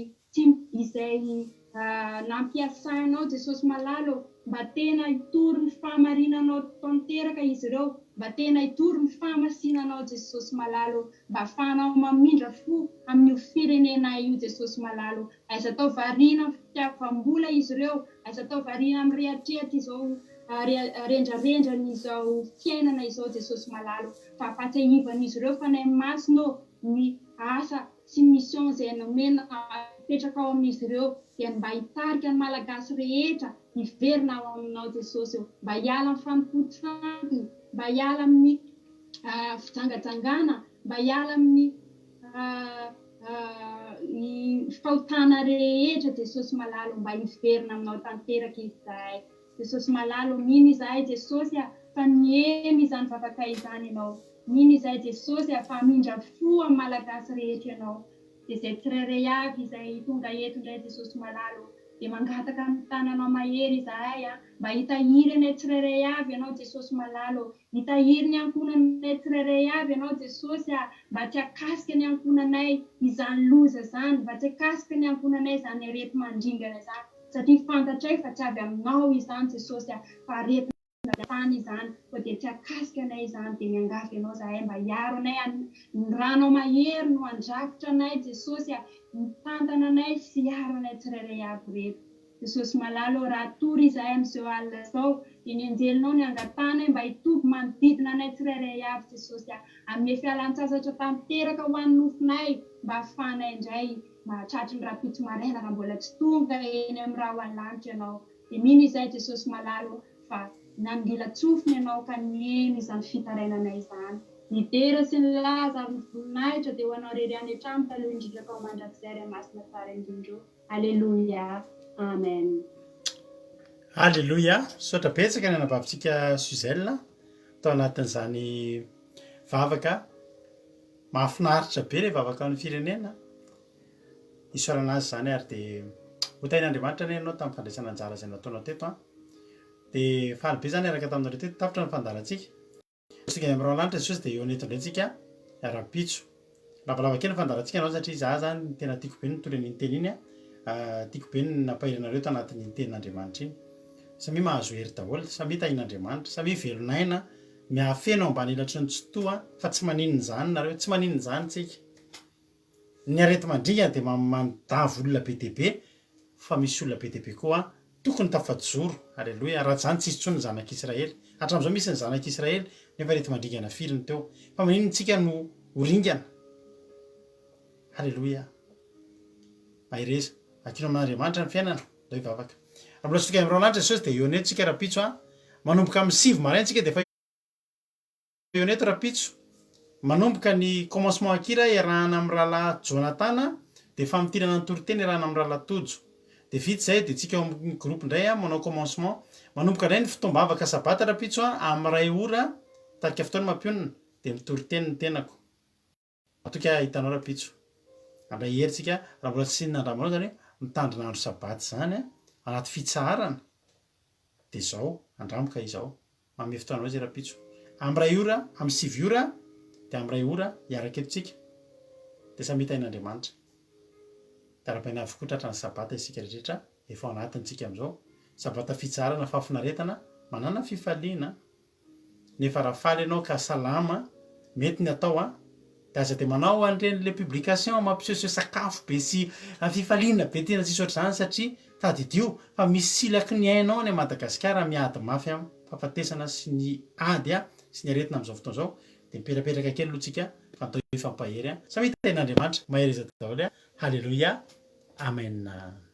S5: nampiasainao Jesosy malalo mba tena hitory ny fahamarinanao tanteraka izy ireo mba tena hitory ny fahamasinanao Jesosy malalo mba ahafahanao mamindra fo amin'ny firenenay io Jesosy malalo aiza tao variana amin'ny fitiavam-bola izy ireo aiza tao variana amin'ny rehatrehatra izao rendrarendran'izao fiainana izao Jesosy malalo fa ampatsiahivan'izy ireo fanay masino ny asa sy mission izay nomena petraka ao amin'izy ireo dia mba hitarika ny malagasy rehetra hiverina ao aminao Jesosy mba hiala amin'ny fanompotsany mba hiala amin'ny fijangajangana mba hiala amin'ny fahotana rehetra Jesosy malalo mba hiverina aminao tanteraka izahay Jesosy malalo mino izahay Jesosy fa niemy izany vavaka izany ianao mino izahay Jesosy fa mindra fo amin'ny malagasy rehetra ianao dia izay tsirairay avy izay tonga eto indray Jesosy malalo dia mangataka ny tananao mahery izahay mba hitahiry anay tsirairay avy ianao Jesosy malalo hitahiry ny ankonanay tsirairay avy ianao Jesosy mba tsy hakasika ny ankonanay izany loza izany mba tsy hakasika ny ankonanay izany arety mandringana izany satria fantatray fa tsy avy aminao izany Jesosy fa arety tany izany fa dia tsy hakasika anay izany dia miangavy ianao izahay mba hiaro anay ny ranao mahery no andrafitra anay Jesosy mitantana anay sy hiaro anay tsirairay avy reto Jesosy malalo raha tory izahay amin'izao alina izao dia ny anjelinao ny angatanay mba hitoby manodidina anay tsirairay avy Jesosy amin'ny fialan-tsasatra tanteraka ho an'ny nofinay mba ahafahanay indray mahatratry ny rapitso maraina raha mbola tsy tonga eny amin'ny raha ho an-lanitra ianao dia mino izahay Jesosy malalo fa nangila tsofiny ianao ka nieny izany fitarainanay izany ny dera sy ny laza ary ny voninahitra dia ho anao rery any hatrany taloha indrindra ka ho mandrakizay ray masina tsara indrindra alleluia amen
S1: alleluia sotra betsaka ny anabavintsika Suzelina tao anatin'izany vavaka mahafinaritra be ilay vavaka amin'ny firenena isorana azy izany ary dia hotain'Andriamanitra ny ianao tamin'ny fandraisana anjara izay nataonao teto dia faly be izany araka taminareo teto tapitra ny fandalantsika sika amin'irao lanitra Jesosy dia eo neto indrayntsika ara-pitso lavalava kely ny fandalantsika ianao satria izaho zany tena tiako be ny nitondra an'iny teny iny tiako be ny nampahiranareo tanatin'iny tenin'Andriamanitra iny samy mahazo hery daholo samy tahin'Andriamanitra samy velonaina miafeno ambany ilatry ny tsy toa fa tsy maninona izany nareo tsy maninona izany tsika ny arety mandringana dia mandava olona be dia be fa misy olona be dia be koa tokony tafajoro alleloia raha zany tsisy tsony ny zanak'Israely hatramin'izao misy ny zanak'Israely nefa arety mandringana firiny teo fa maninona tsika no horingana alleloia mahireza akino amin'andriamanitra ny fiainana da ivavaka raha mbola tsika amin'Andriamanitra Jesosy de eo tsika rapitso manomboka amin'ny 7 maraina tsika de fa eo neto rapitso manomboka ny commencement akira iarahana amin'ny rahalahy Jonatana de famitirana ny toriteny iarahana amin'ny rahalahy Tojo de vita zay de tsika eo amin'ny groupe indray manao commencement manomboka indray ny fitombavaka sabata rapitso amin'ny 2 ora tarika fotoana mampionina de mitoriteny ny tenako atoka hitanao rapitso andray heritsika raha mbola tsy nandramanao zany mitandrina andro sabaty zany anaty fitsaharana de zao andramoka izao manome fotoana zay rapitso amin'ny 2 ora amin'ny 7 ora de amin'ny 2 ora hiaraka etotsika de samy hitain'Andriamanitra de arapaina avokoa tratrany sabata isika rehetra efa ao anatintsika am'izao sabata fitsarana fafinaretana manana fifaliana nefa raha faly ianao ka salama mety ny atao de aza de manao an'ireny le publication mampisehoseho sakafo be sy fifaliana be tena tsisy ohatr'izany satria tadidio fa misy silaky ny ainao any Madagasikara miady mafy fahafatesana sy ny ady sy ny aretina am'izao fotoana zao de miperaperaka kely aloha tsika fatao ifampahery samy hitain'Andriamanitra mahireza daholo halleluia amen